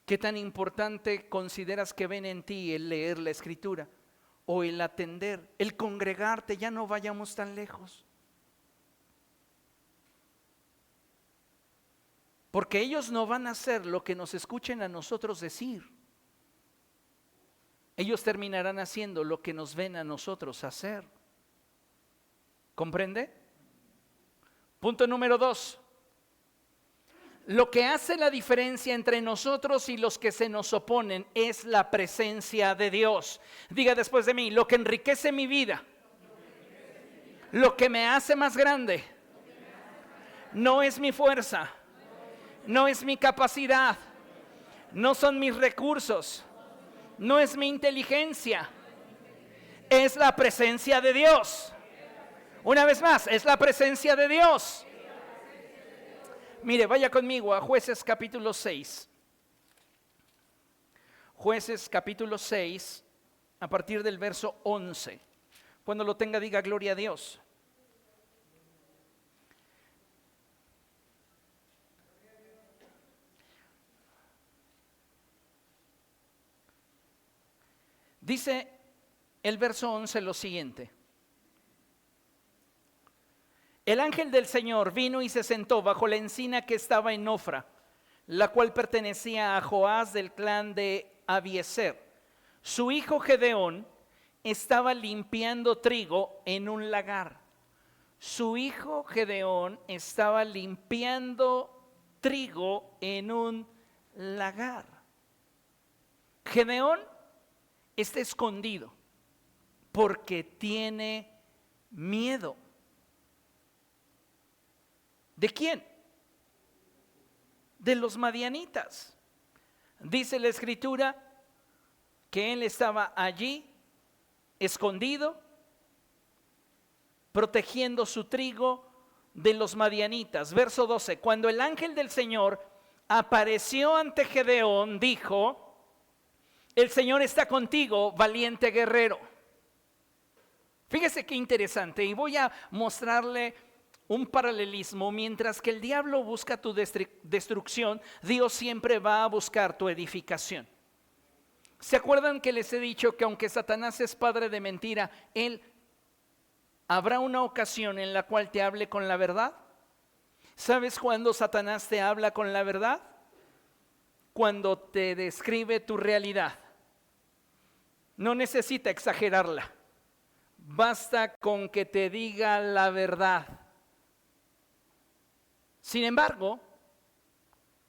S1: ¿Qué tan importante consideras que ven en ti el leer la Escritura o el atender, el congregarte? Ya no vayamos tan lejos. Porque ellos no van a hacer lo que nos escuchen a nosotros decir. Ellos terminarán haciendo lo que nos ven a nosotros hacer. ¿Comprende? Punto número 2. Lo que hace la diferencia entre nosotros y los que se nos oponen es la presencia de Dios. Diga después de mí: lo que enriquece mi vida, lo que me hace más grande, no es mi fuerza, no es mi capacidad, no son mis recursos, no es mi inteligencia, es la presencia de Dios. Una vez más, es la presencia de Dios. Mire, vaya conmigo a Jueces capítulo 6. Jueces capítulo 6, a partir del verso 11. Cuando lo tenga, diga gloria a Dios. Dice el verso 11 lo siguiente: el ángel del Señor vino y se sentó bajo la encina que estaba en Ofra, la cual pertenecía a Joás del clan de Abiezer. Su hijo Gedeón estaba limpiando trigo en un lagar. Su hijo Gedeón estaba limpiando trigo en un lagar. Gedeón está escondido porque tiene miedo. ¿De quién? De los madianitas. Dice la escritura que él estaba allí, escondido, protegiendo su trigo de los madianitas. Verso 12: cuando el ángel del Señor apareció ante Gedeón, dijo: el Señor está contigo, valiente guerrero. Fíjese qué interesante, y voy a mostrarle un paralelismo. Mientras que el diablo busca tu destrucción, Dios siempre va a buscar tu edificación. ¿Se acuerdan que les he dicho que aunque Satanás es padre de mentira, él habrá una ocasión en la cual te hable con la verdad? ¿Sabes cuándo Satanás te habla con la verdad? Cuando te describe tu realidad. No necesita exagerarla, basta con que te diga la verdad. Sin embargo,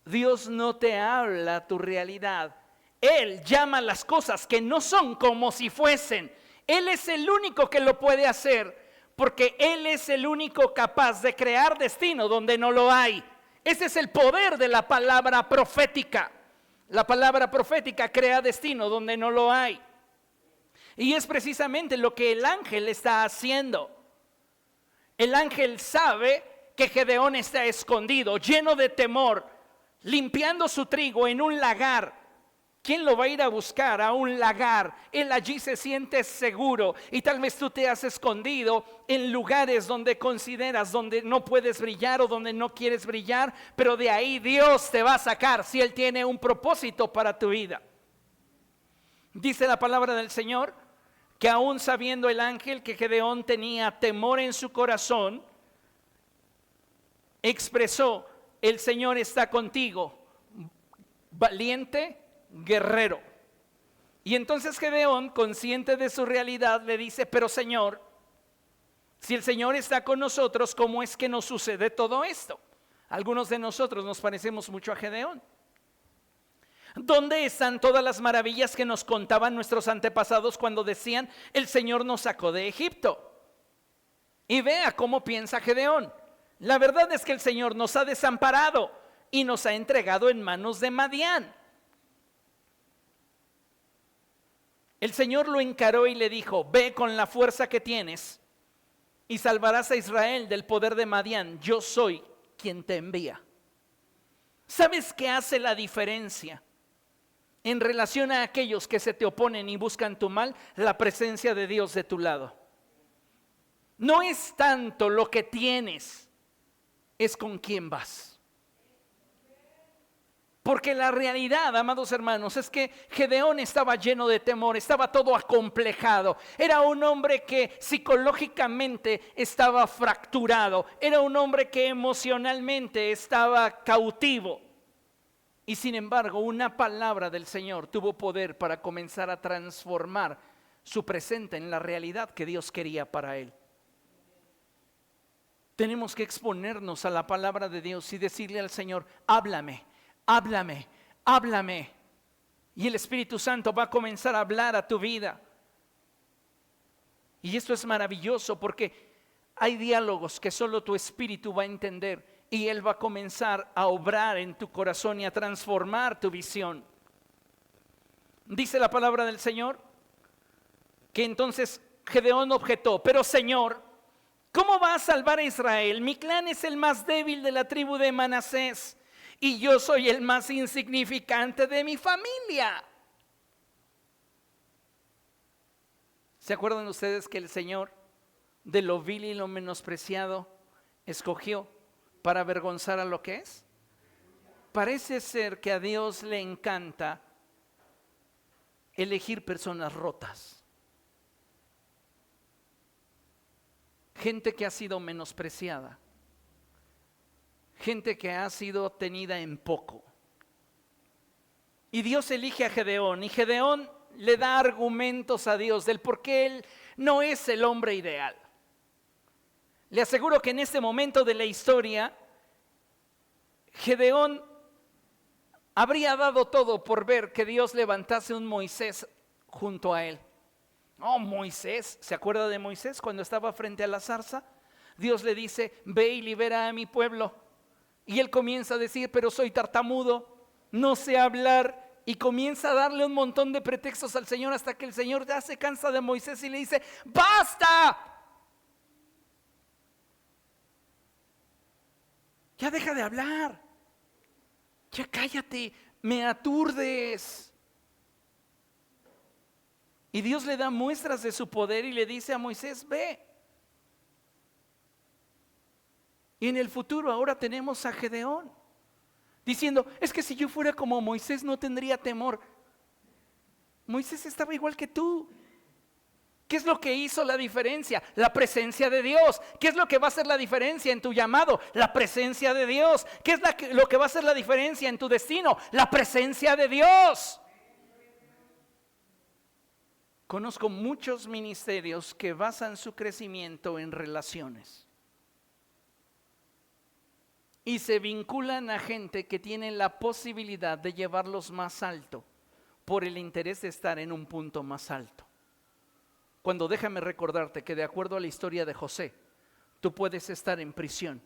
S1: Dios no te habla tu realidad. Él llama las cosas que no son como si fuesen. Él es el único que lo puede hacer, porque Él es el único capaz de crear destino donde no lo hay. Ese es el poder de la palabra profética. La palabra profética crea destino donde no lo hay. Y es precisamente lo que el ángel está haciendo. El ángel sabe que Gedeón está escondido, lleno de temor, limpiando su trigo en un lagar. ¿Quién lo va a ir a buscar a un lagar? Él allí se siente seguro, y tal vez tú te has escondido en lugares donde consideras donde no puedes brillar o donde no quieres brillar, pero de ahí Dios te va a sacar si Él tiene un propósito para tu vida. Dice la palabra del Señor que aún sabiendo el ángel que Gedeón tenía temor en su corazón, expresó: el Señor está contigo, valiente guerrero. Y entonces Gedeón, consciente de su realidad, le dice: pero Señor, si el Señor está con nosotros, ¿cómo es que nos sucede todo esto? Algunos de nosotros nos parecemos mucho a Gedeón. ¿Dónde están todas las maravillas que nos contaban nuestros antepasados cuando decían: el Señor nos sacó de Egipto? Y vea cómo piensa Gedeón. La verdad es que el Señor nos ha desamparado y nos ha entregado en manos de Madián. El Señor lo encaró y le dijo: ve con la fuerza que tienes y salvarás a Israel del poder de Madián. Yo soy quien te envía. ¿Sabes qué hace la diferencia en relación a aquellos que se te oponen y buscan tu mal? La presencia de Dios de tu lado. No es tanto lo que tienes, es con quién vas. Porque la realidad, amados hermanos, es que Gedeón estaba lleno de temor, estaba todo acomplejado. Era un hombre que psicológicamente estaba fracturado, era un hombre que emocionalmente estaba cautivo. Y sin embargo, una palabra del Señor tuvo poder para comenzar a transformar su presente en la realidad que Dios quería para él. Tenemos que exponernos a la palabra de Dios y decirle al Señor, háblame, háblame, háblame. Y el Espíritu Santo va a comenzar a hablar a tu vida. Y esto es maravilloso porque hay diálogos que solo tu espíritu va a entender y Él va a comenzar a obrar en tu corazón y a transformar tu visión. Dice la palabra del Señor que entonces Gedeón objetó, pero Señor, ¿cómo va a salvar a Israel? Mi clan es el más débil de la tribu de Manasés y yo soy el más insignificante de mi familia. ¿Se acuerdan ustedes que el Señor de lo vil y lo menospreciado escogió para avergonzar a lo que es? Parece ser que a Dios le encanta elegir personas rotas. Gente que ha sido menospreciada. Gente que ha sido tenida en poco. Y Dios elige a Gedeón y Gedeón le da argumentos a Dios del por qué él no es el hombre ideal. Le aseguro que en este momento de la historia, Gedeón habría dado todo por ver que Dios levantase un Moisés junto a él. Oh, Moisés, ¿se acuerda de Moisés cuando estaba frente a la zarza? Dios le dice, ve y libera a mi pueblo. Y él comienza a decir, pero soy tartamudo, no sé hablar. Y comienza a darle un montón de pretextos al Señor hasta que el Señor ya se cansa de Moisés y le dice, ¡basta! Ya deja de hablar. Ya cállate, me aturdes. Y Dios le da muestras de su poder y le dice a Moisés, ve. Y en el futuro ahora tenemos a Gedeón diciendo, es que si yo fuera como Moisés no tendría temor. Moisés estaba igual que tú. ¿Qué es lo que hizo la diferencia? La presencia de Dios. ¿Qué es lo que va a hacer la diferencia en tu llamado? La presencia de Dios. ¿Qué es lo que va a hacer la diferencia en tu destino? La presencia de Dios. Conozco muchos ministerios que basan su crecimiento en relaciones. Y se vinculan a gente que tiene la posibilidad de llevarlos más alto por el interés de estar en un punto más alto. Cuando déjame recordarte que de acuerdo a la historia de José, tú puedes estar en prisión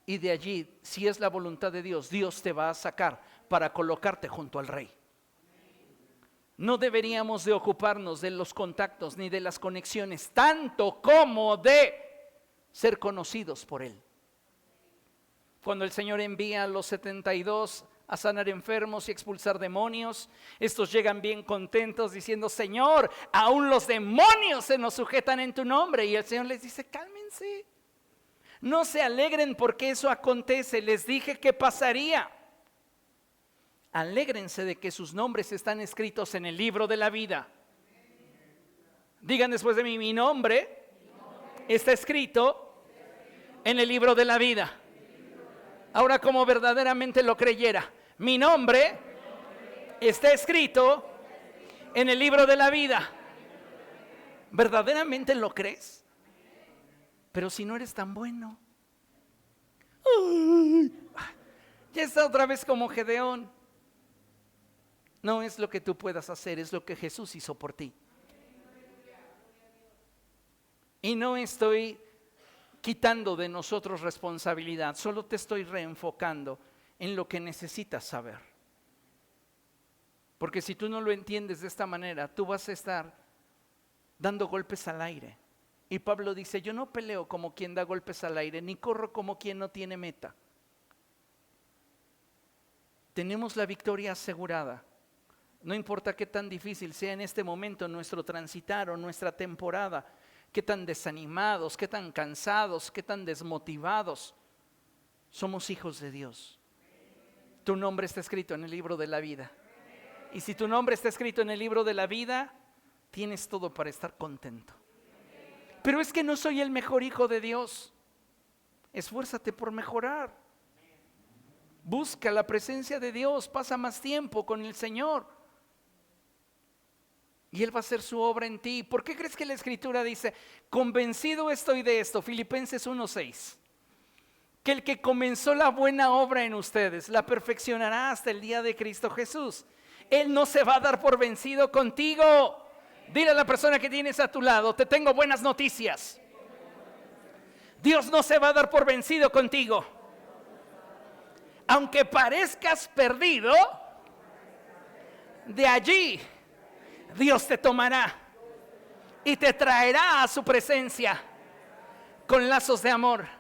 S1: y de allí, si es la voluntad de Dios, Dios te va a sacar para colocarte junto al rey. No deberíamos de ocuparnos de los contactos ni de las conexiones, tanto como de ser conocidos por Él. Cuando el Señor envía a los 72 a sanar enfermos y expulsar demonios, estos llegan bien contentos diciendo, Señor, aún los demonios se nos sujetan en tu nombre. Y el Señor les dice, cálmense, no se alegren porque eso acontece, les dije que pasaría. Alégrense de que sus nombres están escritos en el libro de la vida. Digan después de mí, mi nombre está escrito en el libro de la vida. Ahora, como verdaderamente lo creyera, mi nombre está escrito en el libro de la vida. ¿Verdaderamente lo crees? Pero si no eres tan bueno. Ya está otra vez como Gedeón. No es lo que tú puedas hacer, es lo que Jesús hizo por ti. Y no estoy quitando de nosotros responsabilidad, solo te estoy reenfocando en lo que necesitas saber. Porque si tú no lo entiendes de esta manera, tú vas a estar dando golpes al aire. Y Pablo dice, yo no peleo como quien da golpes al aire, ni corro como quien no tiene meta. Tenemos la victoria asegurada. No importa qué tan difícil sea en este momento nuestro transitar o nuestra temporada, qué tan desanimados, qué tan cansados, qué tan desmotivados, somos hijos de Dios. Tu nombre está escrito en el libro de la vida. Y si tu nombre está escrito en el libro de la vida, tienes todo para estar contento. Pero es que no soy el mejor hijo de Dios. Esfuérzate por mejorar. Busca la presencia de Dios, pasa más tiempo con el Señor. Y Él va a hacer su obra en ti. ¿Por qué crees que la Escritura dice, convencido estoy de esto? Filipenses 1:6. que el que comenzó la buena obra en ustedes la perfeccionará hasta el día de Cristo Jesús. Él no se va a dar por vencido contigo. Dile a la persona que tienes a tu lado: te tengo buenas noticias. Dios no se va a dar por vencido contigo. Aunque parezcas perdido, de allí Dios te tomará y te traerá a su presencia con lazos de amor.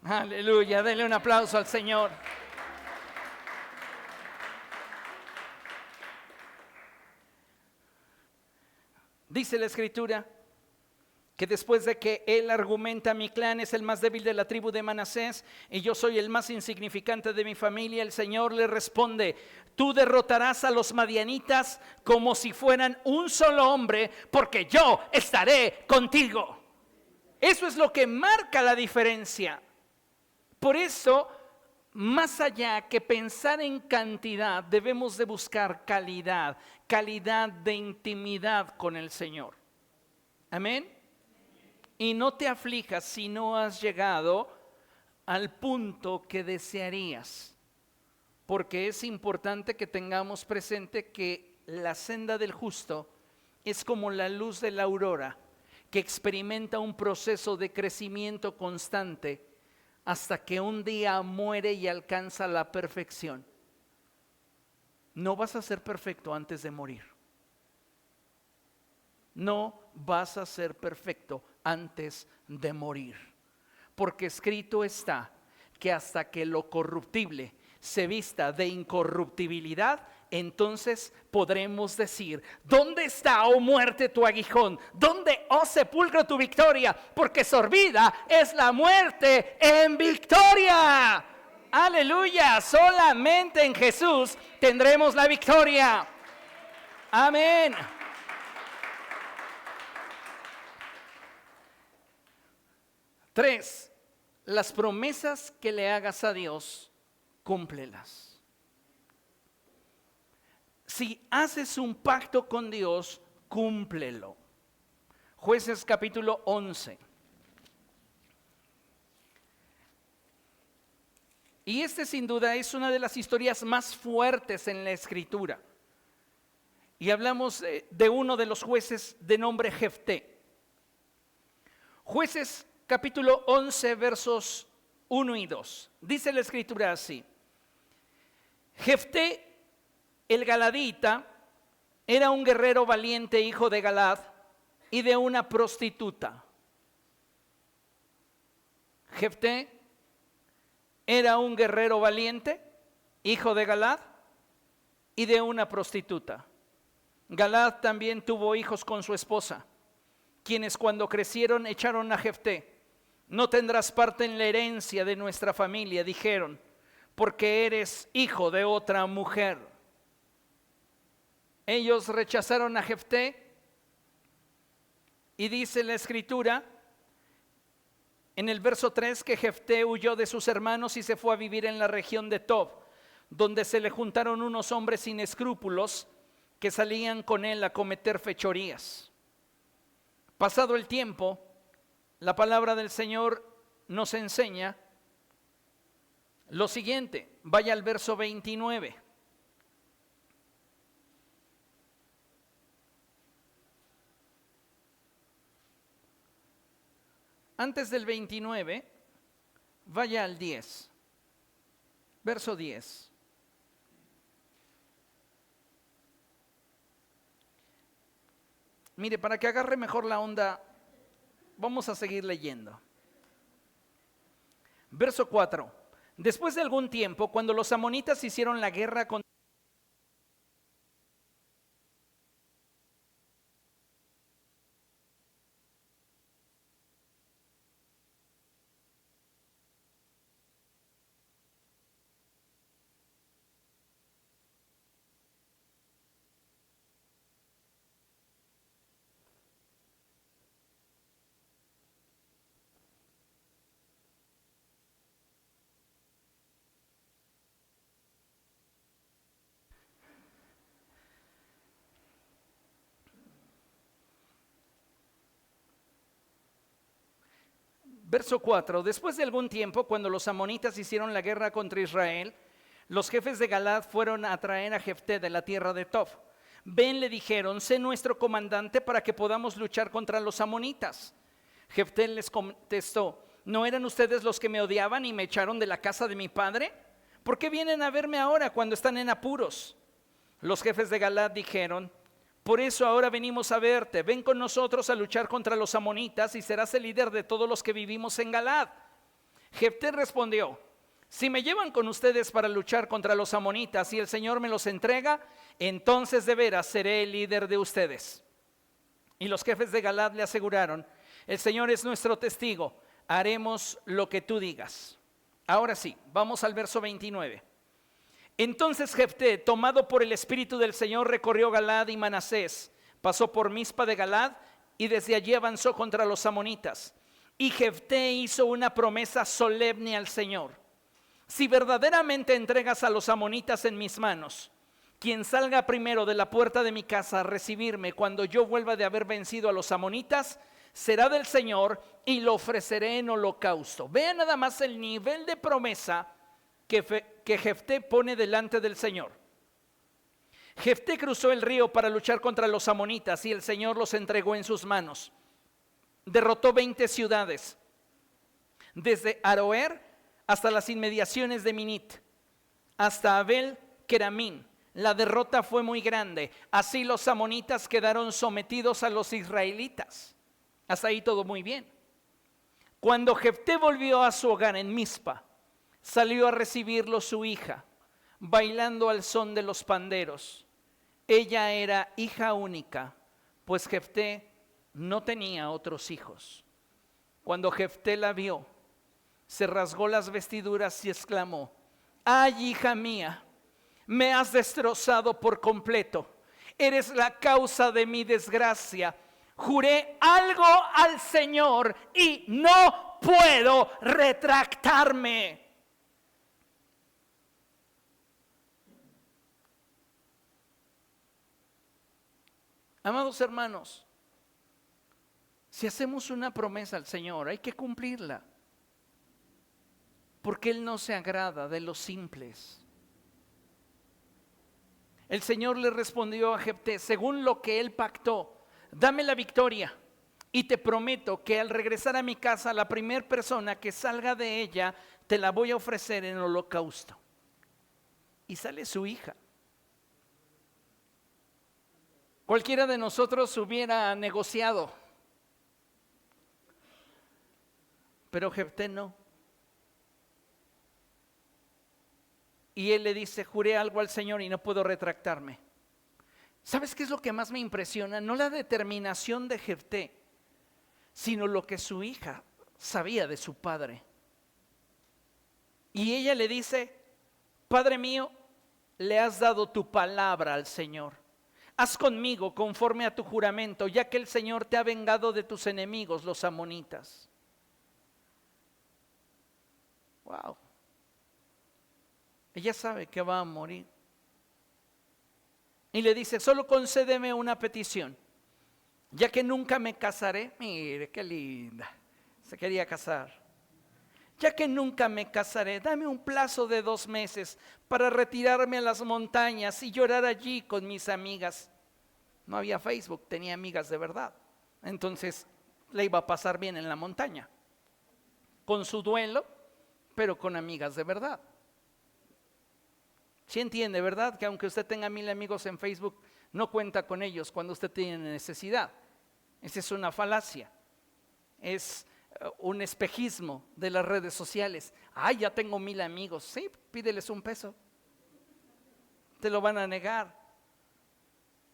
S1: Aleluya, denle un aplauso al Señor. Dice la Escritura que después de que él argumenta: mi clan es el más débil de la tribu de Manasés y yo soy el más insignificante de mi familia, el Señor le responde: tú derrotarás a los madianitas como si fueran un solo hombre, porque yo estaré contigo. Eso es lo que marca la diferencia. Por eso, más allá que pensar en cantidad, debemos de buscar calidad, calidad de intimidad con el Señor. Amén. Y no te aflijas si no has llegado al punto que desearías, porque es importante que tengamos presente que la senda del justo es como la luz de la aurora, que experimenta un proceso de crecimiento constante hasta que un día muere y alcanza la perfección. No vas a ser perfecto antes de morir. No vas a ser perfecto antes de morir, porque escrito está que hasta que lo corruptible se vista de incorruptibilidad, entonces podremos decir: ¿dónde está, oh muerte, tu aguijón? ¿Dónde, oh sepulcro, tu victoria? Porque sorbida es la muerte en victoria. Aleluya, solamente en Jesús tendremos la victoria. Amén. Tres, las promesas que le hagas a Dios, cúmplelas. Si haces un pacto con Dios, cúmplelo. Jueces capítulo 11. Y este sin duda es una de las historias más fuertes en la Escritura. Y hablamos de uno de los jueces de nombre Jefté. Jueces capítulo 11 versos 1 y 2. Dice la Escritura así: Jefté el galadita era un guerrero valiente, hijo de Galad y de una prostituta. Jefté era un guerrero valiente, hijo de Galad y de una prostituta. Galad también tuvo hijos con su esposa, quienes cuando crecieron echaron a Jefté: no tendrás parte en la herencia de nuestra familia, dijeron, porque eres hijo de otra mujer. Ellos rechazaron a Jefté y dice la Escritura en el verso 3 que Jefté huyó de sus hermanos y se fue a vivir en la región de Tob, donde se le juntaron unos hombres sin escrúpulos que salían con él a cometer fechorías. Pasado el tiempo, la palabra del Señor nos enseña lo siguiente. Vaya al verso 29. Antes del 29, vaya al 10. Verso 10. Mire, para que agarre mejor la onda, vamos a seguir leyendo. Verso 4. Después de algún tiempo, cuando los amonitas hicieron la guerra contra Verso 4. Después de algún tiempo, cuando los amonitas hicieron la guerra contra Israel, los jefes de Galaad fueron a traer a Jefté de la tierra de Tob. Ven, le dijeron, sé nuestro comandante para que podamos luchar contra los amonitas. Jefté les contestó, ¿no eran ustedes los que me odiaban y me echaron de la casa de mi padre? ¿Por qué vienen a verme ahora cuando están en apuros? Los jefes de Galaad dijeron, por eso ahora venimos a verte, ven con nosotros a luchar contra los amonitas y serás el líder de todos los que vivimos en Galaad. Jefté respondió, si me llevan con ustedes para luchar contra los amonitas y el Señor me los entrega, entonces de veras seré el líder de ustedes. Y los jefes de Galaad le aseguraron, el Señor es nuestro testigo, haremos lo que tú digas. Ahora sí, vamos al verso 29. Entonces Jefté, tomado por el Espíritu del Señor, recorrió Galaad y Manasés, pasó por Mizpa de Galaad y desde allí avanzó contra los amonitas. Y Jefté hizo una promesa solemne al Señor. Si verdaderamente entregas a los amonitas en mis manos, quien salga primero de la puerta de mi casa a recibirme cuando yo vuelva de haber vencido a los amonitas, será del Señor y lo ofreceré en holocausto. Vean nada más el nivel de promesa que Jefté pone delante del Señor. Jefté cruzó el río para luchar contra los amonitas y el Señor los entregó en sus manos. Derrotó 20 ciudades, desde Aroer hasta las inmediaciones de Minit, hasta Abel Keramín. La derrota fue muy grande. Así los amonitas quedaron sometidos a los israelitas. Hasta ahí todo muy bien. Cuando Jefté volvió a su hogar en Mizpa, salió a recibirlo su hija, bailando al son de los panderos. Ella era hija única, pues Jefté no tenía otros hijos. Cuando Jefté la vio, se rasgó las vestiduras y exclamó, ¡ay, hija mía! Me has destrozado por completo. Eres la causa de mi desgracia. Juré algo al Señor y no puedo retractarme. Amados hermanos, si hacemos una promesa al Señor, hay que cumplirla, porque Él no se agrada de los simples. El Señor le respondió a Jefté, según lo que él pactó, dame la victoria y te prometo que al regresar a mi casa, la primera persona que salga de ella, te la voy a ofrecer en holocausto. Y sale su hija. Cualquiera de nosotros hubiera negociado, pero Jefté no. Y él le dice, juré algo al Señor y no puedo retractarme. ¿Sabes qué es lo que más me impresiona? No la determinación de Jefté, sino lo que su hija sabía de su padre. Y ella le dice, Padre mío, le has dado tu palabra al Señor. Haz conmigo conforme a tu juramento, ya que el Señor te ha vengado de tus enemigos, los amonitas. Wow. Ella sabe que va a morir. Y le dice, solo concédeme una petición, ya que nunca me casaré. Mire, qué linda, se quería casar. Ya que nunca me casaré, dame un plazo de 2 meses para retirarme a las montañas y llorar allí con mis amigas. No había Facebook, tenía amigas de verdad. Entonces le iba a pasar bien en la montaña, con su duelo, pero con amigas de verdad. Sí entiende, ¿verdad? Que aunque usted tenga 1000 amigos en Facebook, no cuenta con ellos cuando usted tiene necesidad. Esa es una falacia. Es un espejismo de las redes sociales. Ay, ya tengo 1000 amigos. Sí, pídeles un peso. Te lo van a negar.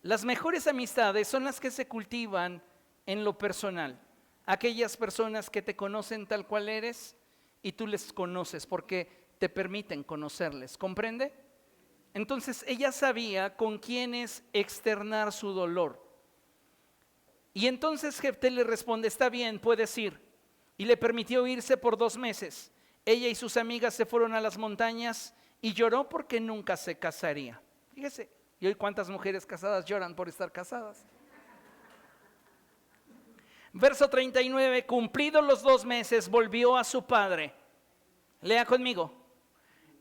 S1: Las mejores amistades son las que se cultivan en lo personal. Aquellas personas que te conocen tal cual eres y tú les conoces porque te permiten conocerles. ¿Comprende? Entonces ella sabía con quiénes externar su dolor. Y entonces Jefté le responde, está bien, puedes ir. Y le permitió irse por 2 meses. Ella y sus amigas se fueron a las montañas y lloró porque nunca se casaría. Fíjese, ¿y hoy cuántas mujeres casadas lloran por estar casadas? Verso 39, cumplidos los 2 meses, volvió a su padre. Lea conmigo.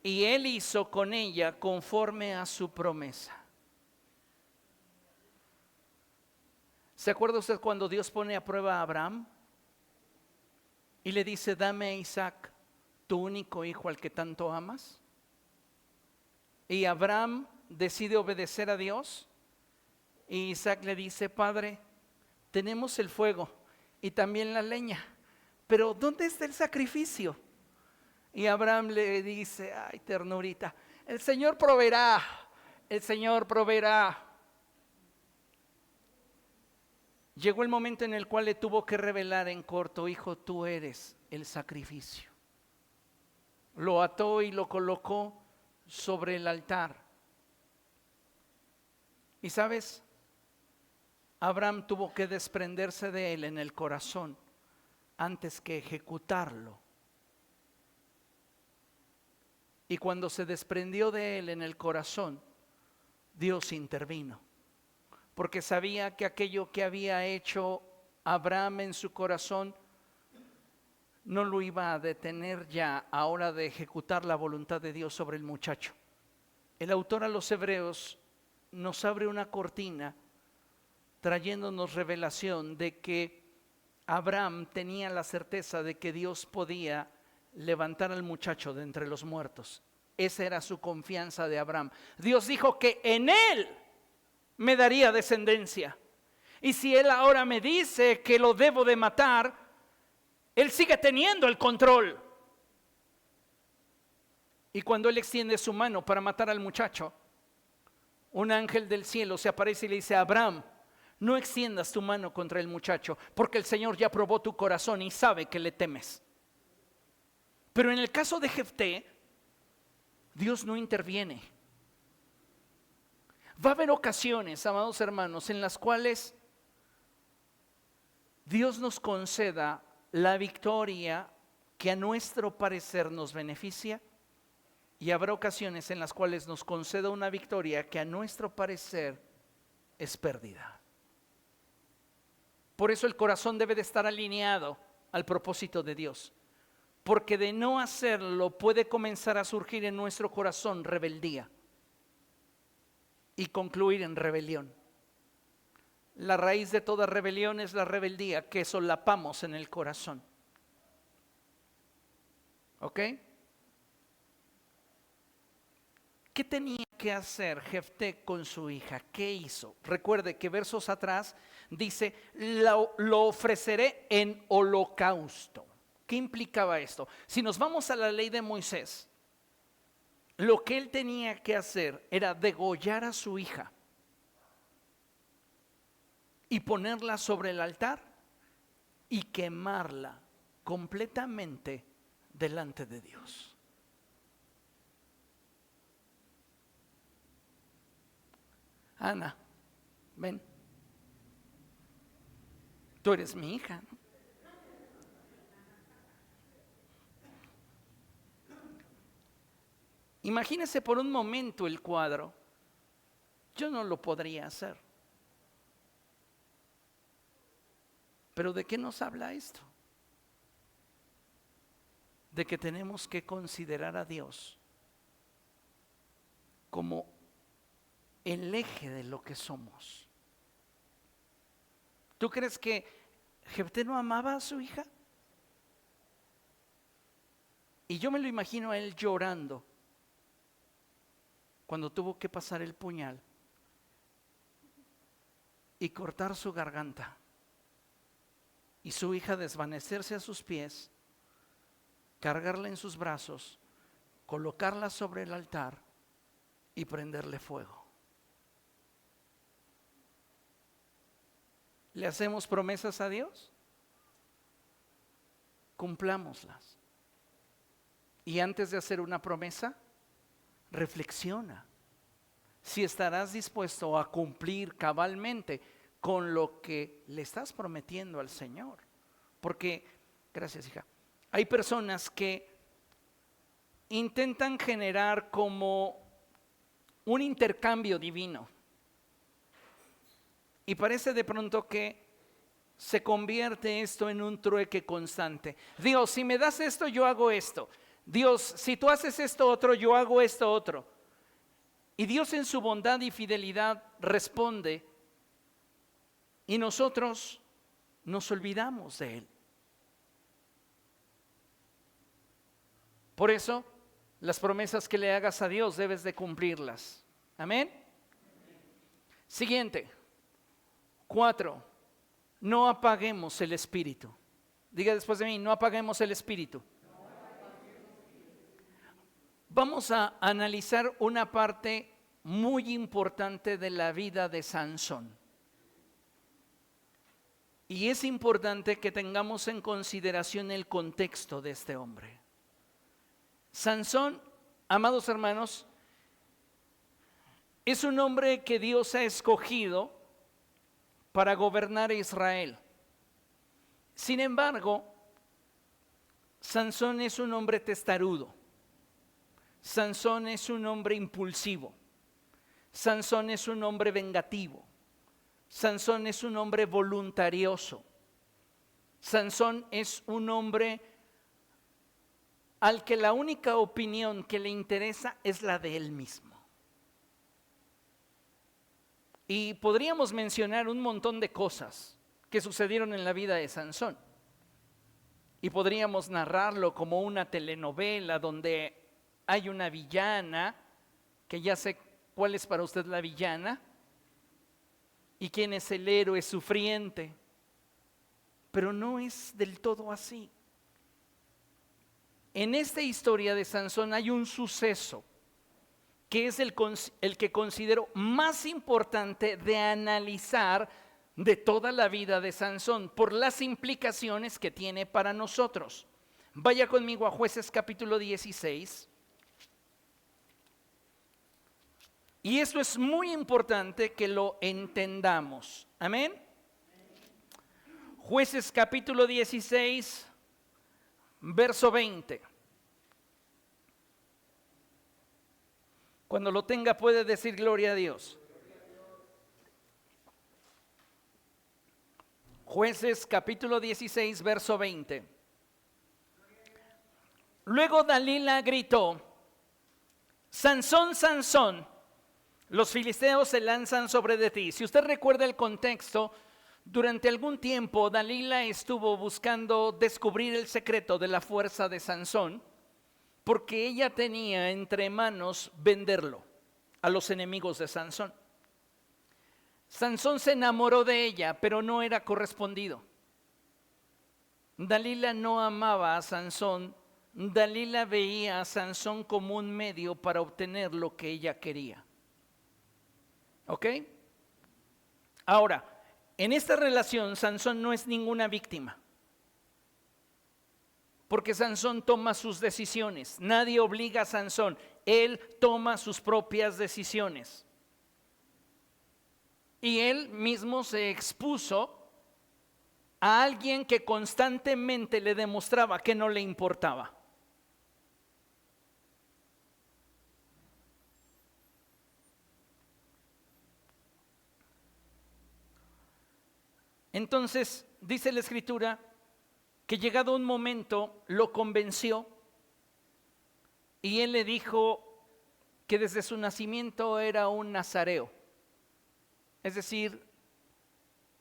S1: Y él hizo con ella conforme a su promesa. ¿Se acuerda usted cuando Dios pone a prueba a Abraham? Y le dice, dame a Isaac, tu único hijo al que tanto amas. Y Abraham decide obedecer a Dios. Y Isaac le dice, Padre, tenemos el fuego y también la leña, pero ¿dónde está el sacrificio? Y Abraham le dice, ay, ternurita, el Señor proveerá, el Señor proveerá. Llegó el momento en el cual le tuvo que revelar en corto, hijo, tú eres el sacrificio. Lo ató y lo colocó sobre el altar. Y sabes, Abraham tuvo que desprenderse de él en el corazón antes que ejecutarlo. Y cuando se desprendió de él en el corazón, Dios intervino. Porque sabía que aquello que había hecho Abraham en su corazón no lo iba a detener ya a hora de ejecutar la voluntad de Dios sobre el muchacho. El autor a los Hebreos nos abre una cortina trayéndonos revelación de que Abraham tenía la certeza de que Dios podía levantar al muchacho de entre los muertos. Esa era su confianza de Abraham. Dios dijo que en él me daría descendencia. Y si él ahora me dice que lo debo de matar, él sigue teniendo el control. Y cuando él extiende su mano para matar al muchacho, un ángel del cielo se aparece y le dice, Abraham, no extiendas tu mano contra el muchacho, porque el Señor ya probó tu corazón y sabe que le temes. Pero en el caso de Jefté, Dios no interviene. Va a haber ocasiones, amados hermanos, en las cuales Dios nos conceda la victoria que a nuestro parecer nos beneficia, y habrá ocasiones en las cuales nos conceda una victoria que a nuestro parecer es pérdida. Por eso el corazón debe de estar alineado al propósito de Dios, porque de no hacerlo puede comenzar a surgir en nuestro corazón rebeldía y concluir en rebelión. La raíz de toda rebelión es la rebeldía que solapamos en el corazón. ¿Ok? ¿Qué tenía que hacer Jefté con su hija? ¿Qué hizo? Recuerde que versos atrás dice, lo ofreceré en holocausto. ¿Qué implicaba esto? Si nos vamos a la ley de Moisés, lo que él tenía que hacer era degollar a su hija y ponerla sobre el altar y quemarla completamente delante de Dios. Ana, ven, tú eres mi hija, ¿no? Imagínese por un momento el cuadro. Yo no lo podría hacer. Pero ¿de qué nos habla esto? De que tenemos que considerar a Dios como el eje de lo que somos. ¿Tú crees que Jefté no amaba a su hija? Y yo me lo imagino a él llorando cuando tuvo que pasar el puñal y cortar su garganta y su hija desvanecerse a sus pies, cargarla en sus brazos, colocarla sobre el altar y prenderle fuego. ¿Le hacemos promesas a Dios? Cumplámoslas. Y antes de hacer una promesa, reflexiona si estarás dispuesto a cumplir cabalmente con lo que le estás prometiendo al Señor. Porque, gracias hija, hay personas que intentan generar como un intercambio divino. Y parece de pronto que se convierte esto en un trueque constante. Dios, si me das esto, yo hago esto. Dios, si tú haces esto otro, yo hago esto otro. Y Dios en su bondad y fidelidad responde, y nosotros nos olvidamos de Él. Por eso, las promesas que le hagas a Dios debes de cumplirlas. Amén. Siguiente. 4. No apaguemos el espíritu. Diga después de mí, no apaguemos el espíritu. Vamos a analizar una parte muy importante de la vida de Sansón. Y es importante que tengamos en consideración el contexto de este hombre. Sansón, amados hermanos, es un hombre que Dios ha escogido para gobernar a Israel. Sin embargo, Sansón es un hombre testarudo. Sansón es un hombre impulsivo. Sansón es un hombre vengativo. Sansón es un hombre voluntarioso. Sansón es un hombre al que la única opinión que le interesa es la de él mismo. Y podríamos mencionar un montón de cosas que sucedieron en la vida de Sansón. Y podríamos narrarlo como una telenovela donde hay una villana, que ya sé cuál es para usted la villana, y quién es el héroe sufriente. Pero no es del todo así. En esta historia de Sansón hay un suceso que es el que considero más importante de analizar de toda la vida de Sansón, por las implicaciones que tiene para nosotros. Vaya conmigo a Jueces capítulo 16. Y esto es muy importante que lo entendamos. Amén. Jueces capítulo 16, verso 20. Cuando lo tenga puede decir gloria a Dios. Jueces capítulo 16, verso 20. Luego Dalila gritó: Sansón, Sansón, los filisteos se lanzan sobre de ti. Si usted recuerda el contexto, durante algún tiempo Dalila estuvo buscando descubrir el secreto de la fuerza de Sansón, porque ella tenía entre manos venderlo a los enemigos de Sansón. Sansón se enamoró de ella, pero no era correspondido. Dalila no amaba a Sansón. Dalila veía a Sansón como un medio para obtener lo que ella quería. ¿Ok? Ahora, en esta relación Sansón no es ninguna víctima, porque Sansón toma sus decisiones. Nadie obliga a Sansón, él toma sus propias decisiones. Y él mismo se expuso a alguien que constantemente le demostraba que no le importaba. Entonces, dice la Escritura que llegado un momento lo convenció y él le dijo que desde su nacimiento era un nazareo, es decir,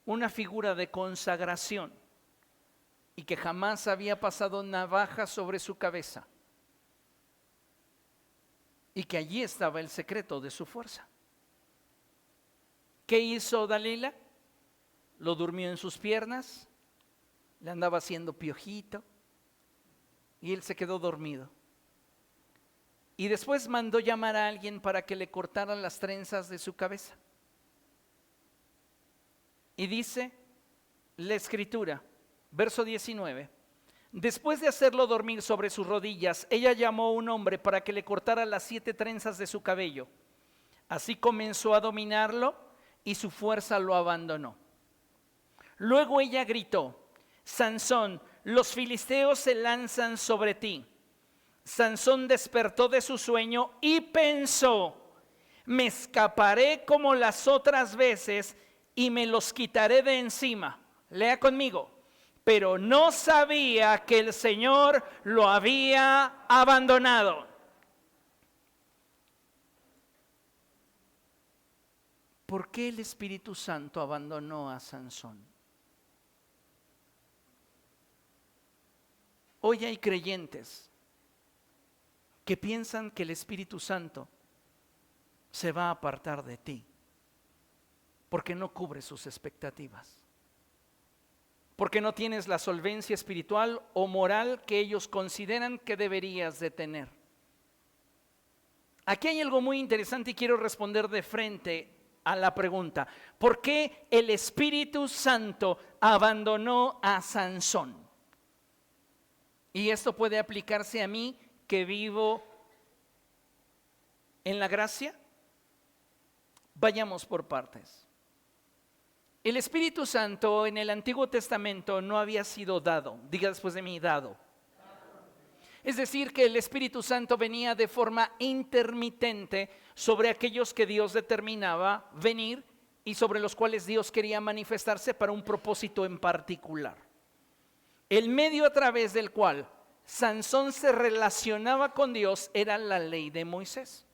S1: una figura de consagración, y que jamás había pasado navaja sobre su cabeza, y que allí estaba el secreto de su fuerza. ¿Qué hizo Dalila? Lo durmió en sus piernas, le andaba haciendo piojito y él se quedó dormido. Y después mandó llamar a alguien para que le cortaran las trenzas de su cabeza. Y dice la Escritura, verso 19, después de hacerlo dormir sobre sus rodillas, ella llamó a un hombre para que le cortara las 7 trenzas de su cabello. Así comenzó a dominarlo y su fuerza lo abandonó. Luego ella gritó: Sansón, los filisteos se lanzan sobre ti. Sansón despertó de su sueño y pensó: me escaparé como las otras veces y me los quitaré de encima. Lea conmigo. Pero no sabía que el Señor lo había abandonado. ¿Por qué el Espíritu Santo abandonó a Sansón? Hoy hay creyentes que piensan que el Espíritu Santo se va a apartar de ti porque no cubre sus expectativas, porque no tienes la solvencia espiritual o moral que ellos consideran que deberías de tener. Aquí hay algo muy interesante y quiero responder de frente a la pregunta: ¿por qué el Espíritu Santo abandonó a Sansón? Y esto puede aplicarse a mí que vivo en la gracia. Vayamos por partes. El Espíritu Santo en el Antiguo Testamento no había sido dado. Diga después de mí, dado. Es decir, que el Espíritu Santo venía de forma intermitente sobre aquellos que Dios determinaba venir y sobre los cuales Dios quería manifestarse para un propósito en particular. El medio a través del cual Sansón se relacionaba con Dios era la ley de Moisés.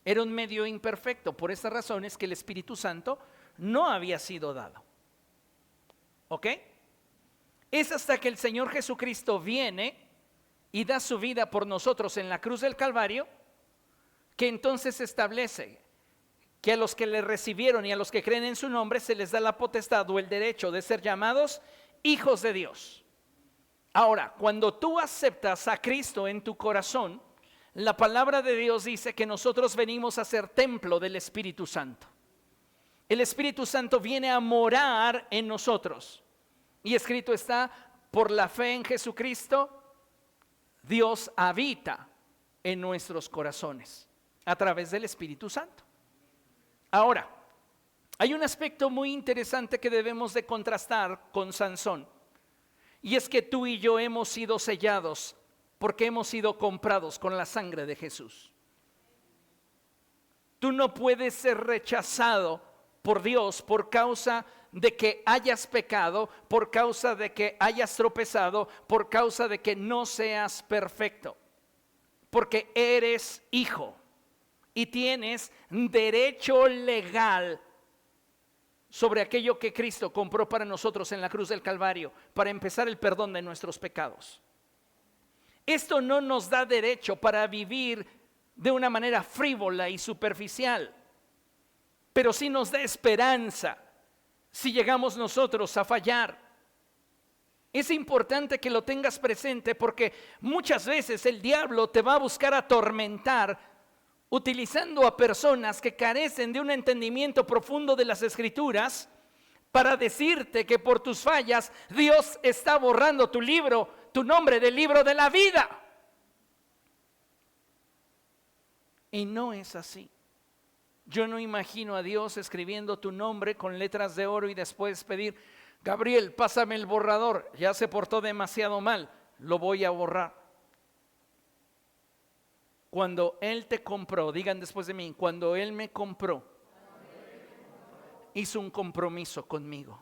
S1: Era un medio imperfecto. Por esta razón es que el Espíritu Santo no había sido dado. ¿Ok? Es hasta que el Señor Jesucristo viene y da su vida por nosotros en la cruz del Calvario que entonces se establece que a los que le recibieron y a los que creen en su nombre se les da la potestad o el derecho de ser llamados hijos de Dios. Ahora, cuando tú aceptas a Cristo en tu corazón, la palabra de Dios dice que nosotros venimos a ser templo del Espíritu Santo. El Espíritu Santo viene a morar en nosotros. Y escrito está: por la fe en Jesucristo, Dios habita en nuestros corazones a través del Espíritu Santo. Ahora, hay un aspecto muy interesante que debemos de contrastar con Sansón. Y es que tú y yo hemos sido sellados porque hemos sido comprados con la sangre de Jesús. Tú no puedes ser rechazado por Dios por causa de que hayas pecado, por causa de que hayas tropezado, por causa de que no seas perfecto. Porque eres hijo y tienes derecho legal sobre aquello que Cristo compró para nosotros en la cruz del Calvario, para empezar el perdón de nuestros pecados. Esto no nos da derecho para vivir de una manera frívola y superficial, pero sí nos da esperanza si llegamos nosotros a fallar. Es importante que lo tengas presente porque muchas veces el diablo te va a buscar atormentar utilizando a personas que carecen de un entendimiento profundo de las Escrituras para decirte que por tus fallas Dios está borrando tu libro, tu nombre del libro de la vida. Y no es así. Yo no imagino a Dios escribiendo tu nombre con letras de oro y después pedir: Gabriel, pásame el borrador, ya se portó demasiado mal, lo voy a borrar. Cuando Él te compró, digan después de mí, cuando Él me compró, hizo un compromiso conmigo,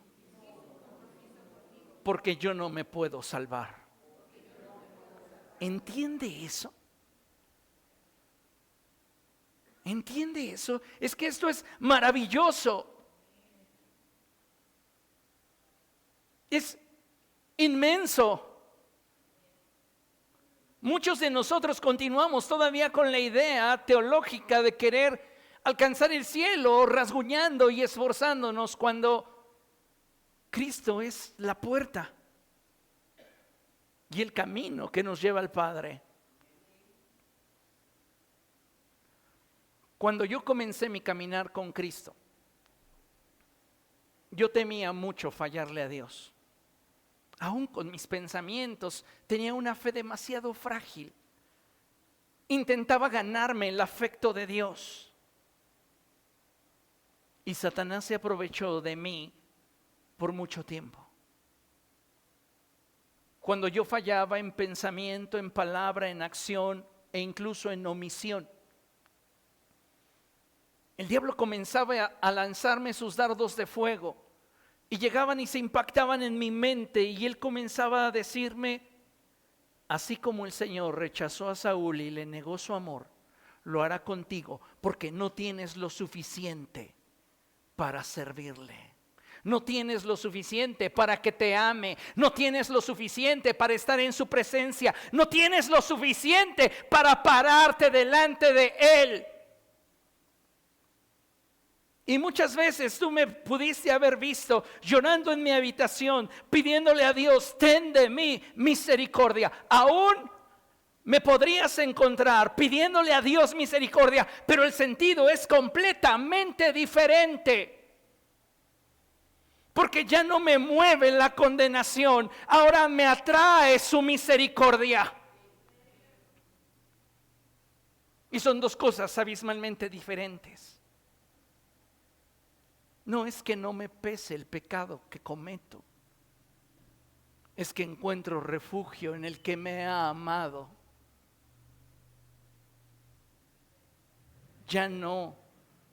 S1: porque yo no me puedo salvar. ¿Entiende eso? ¿Entiende eso? Es que esto es maravilloso. Es inmenso. Muchos de nosotros continuamos todavía con la idea teológica de querer alcanzar el cielo rasguñando y esforzándonos cuando Cristo es la puerta y el camino que nos lleva al Padre. Cuando yo comencé mi caminar con Cristo, yo temía mucho fallarle a Dios. Aún con mis pensamientos, tenía una fe demasiado frágil. Intentaba ganarme el afecto de Dios. Y Satanás se aprovechó de mí por mucho tiempo. Cuando yo fallaba en pensamiento, en palabra, en acción e incluso en omisión, el diablo comenzaba a lanzarme sus dardos de fuego Y llegaban y se impactaban en mi mente y él comenzaba a decirme, así como el Señor rechazó a Saúl y le negó su amor, lo hará contigo porque no tienes lo suficiente para servirle. No tienes lo suficiente para que te ame. No tienes lo suficiente para estar en su presencia. No tienes lo suficiente para pararte delante de Él. Y muchas veces tú me pudiste haber visto llorando en mi habitación, pidiéndole a Dios, ten de mí misericordia. Aún me podrías encontrar pidiéndole a Dios misericordia, pero el sentido es completamente diferente. Porque ya no me mueve la condenación, ahora me atrae su misericordia. Y son dos cosas abismalmente diferentes. No es que no me pese el pecado que cometo, es que encuentro refugio en el que me ha amado. Ya no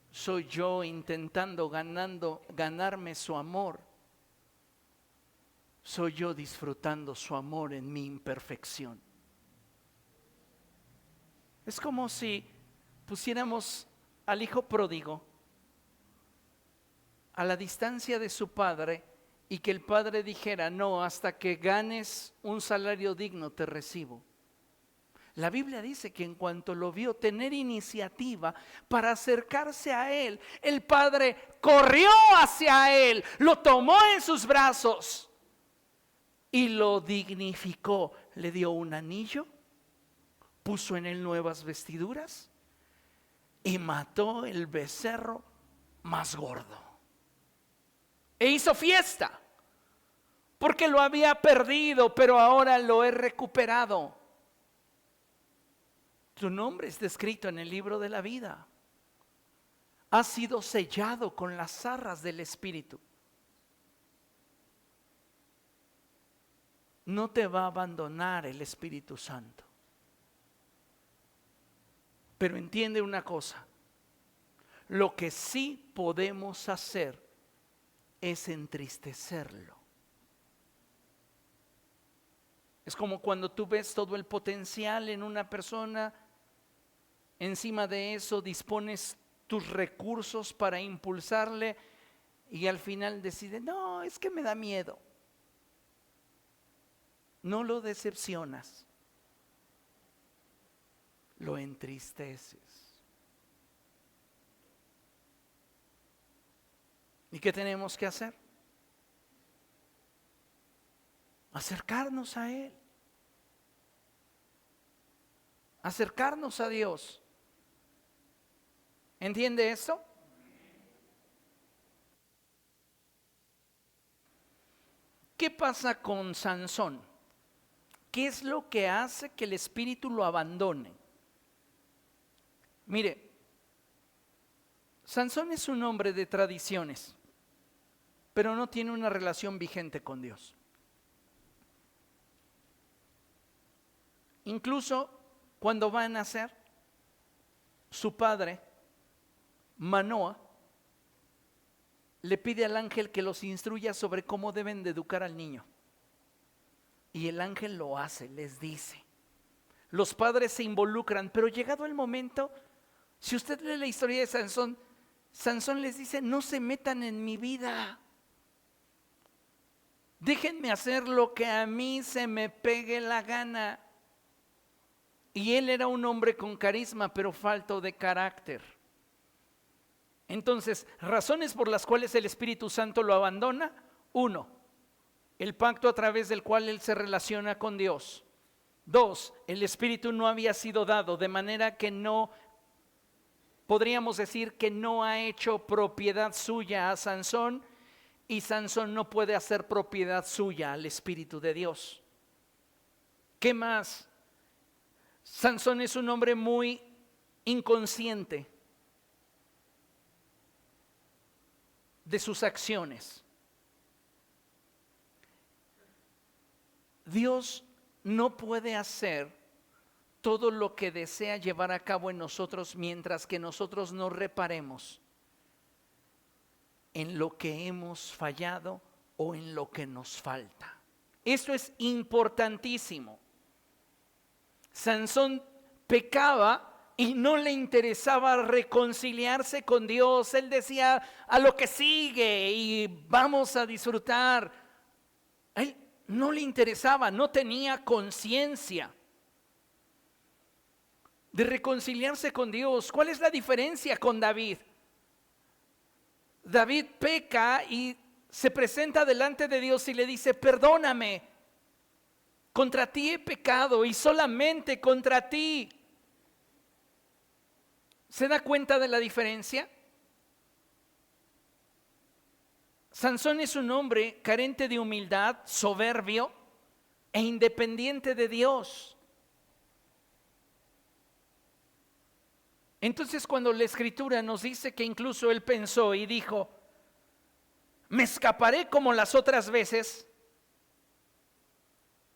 S1: soy yo intentando ganarme su amor, soy yo disfrutando su amor en mi imperfección. Es como si pusiéramos al hijo pródigo a la distancia de su padre y que el padre dijera, no, hasta que ganes un salario digno te recibo. La Biblia dice que en cuanto lo vio tener iniciativa para acercarse a él, el padre corrió hacia él, lo tomó en sus brazos y lo dignificó. Le dio un anillo, puso en él nuevas vestiduras y mató el becerro más gordo. E hizo fiesta, porque lo había perdido, pero ahora lo he recuperado. Tu nombre está escrito en el libro de la vida. Has sido sellado con las arras del Espíritu. No te va a abandonar el Espíritu Santo. Pero entiende una cosa, lo que sí podemos hacer es entristecerlo. Es como cuando tú ves todo el potencial en una persona, encima de eso dispones tus recursos para impulsarle y al final decides, no, es que me da miedo. No lo decepcionas, lo entristeces. ¿Y qué tenemos que hacer? Acercarnos a Él. Acercarnos a Dios. ¿Entiende esto? ¿Qué pasa con Sansón? ¿Qué es lo que hace que el espíritu lo abandone? Mire, Sansón es un hombre de tradiciones, pero no tiene una relación vigente con Dios. Incluso cuando va a nacer, su padre, Manoa, le pide al ángel que los instruya sobre cómo deben de educar al niño. Y el ángel lo hace, les dice. Los padres se involucran, pero llegado el momento, si usted lee la historia de Sansón, Sansón les dice, no se metan en mi vida. Déjenme hacer lo que a mí se me pegue la gana. Y él era un hombre con carisma, pero falto de carácter. Entonces, razones por las cuales el Espíritu Santo lo abandona. 1, el pacto a través del cual él se relaciona con Dios. 2, el Espíritu no había sido dado, de manera que no, podríamos decir que no ha hecho propiedad suya a Sansón, y Sansón no puede hacer propiedad suya al Espíritu de Dios. ¿Qué más? Sansón es un hombre muy inconsciente de sus acciones. Dios no puede hacer todo lo que desea llevar a cabo en nosotros mientras que nosotros no reparemos en lo que hemos fallado o en lo que nos falta. Esto es importantísimo. Sansón pecaba y no le interesaba reconciliarse con Dios. Él decía a lo que sigue y vamos a disfrutar. A él no le interesaba, no tenía conciencia de reconciliarse con Dios. ¿Cuál es la diferencia con David? David peca y se presenta delante de Dios y le dice: perdóname, contra ti he pecado y solamente contra ti. ¿Se da cuenta de la diferencia? Sansón es un hombre carente de humildad, soberbio e independiente de Dios. Entonces, cuando la Escritura nos dice que incluso él pensó y dijo: me escaparé como las otras veces,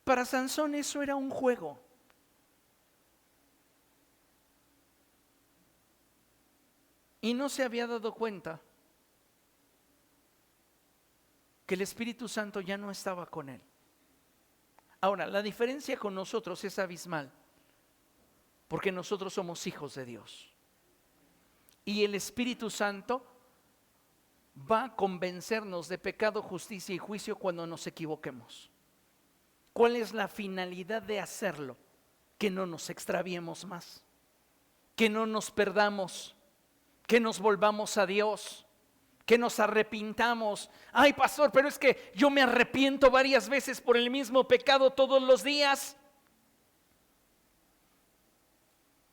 S1: para Sansón eso era un juego. Y no se había dado cuenta que el Espíritu Santo ya no estaba con él. Ahora, la diferencia con nosotros es abismal, porque nosotros somos hijos de Dios. Y el Espíritu Santo va a convencernos de pecado, justicia y juicio cuando nos equivoquemos. ¿Cuál es la finalidad de hacerlo? Que no nos extraviemos más, que no nos perdamos, que nos volvamos a Dios, que nos arrepintamos. Ay, pastor, pero es que yo me arrepiento varias veces por el mismo pecado todos los días.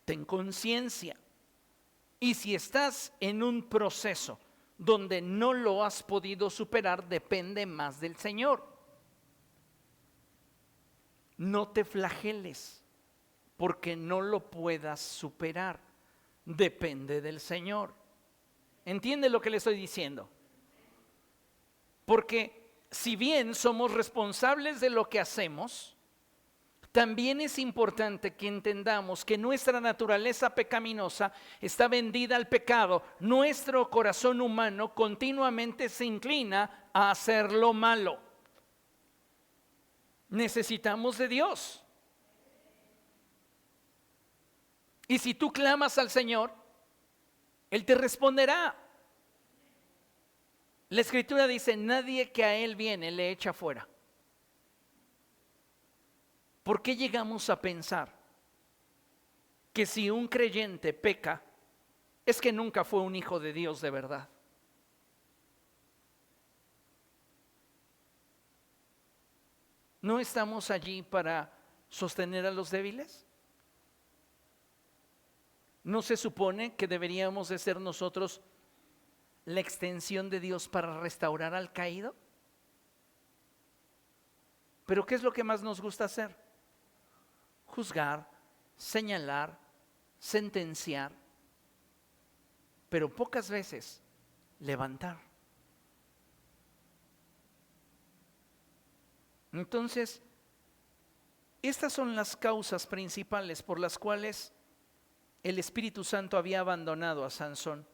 S1: Ten conciencia. Y si estás en un proceso donde no lo has podido superar, depende más del Señor. No te flageles porque no lo puedas superar. Depende del Señor. ¿Entiende lo que le estoy diciendo? Porque si bien somos responsables de lo que hacemos, también es importante que entendamos que nuestra naturaleza pecaminosa está vendida al pecado. Nuestro corazón humano continuamente se inclina a hacer lo malo. Necesitamos de Dios. Y si tú clamas al Señor, Él te responderá. La Escritura dice: nadie que a Él viene le echa fuera. ¿Por qué llegamos a pensar que si un creyente peca, es que nunca fue un hijo de Dios de verdad? ¿No estamos allí para sostener a los débiles? ¿No se supone que deberíamos de ser nosotros la extensión de Dios para restaurar al caído? ¿Pero qué es lo que más nos gusta hacer? Juzgar, señalar, sentenciar, pero pocas veces levantar. Entonces, estas son las causas principales por las cuales el Espíritu Santo había abandonado a Sansón,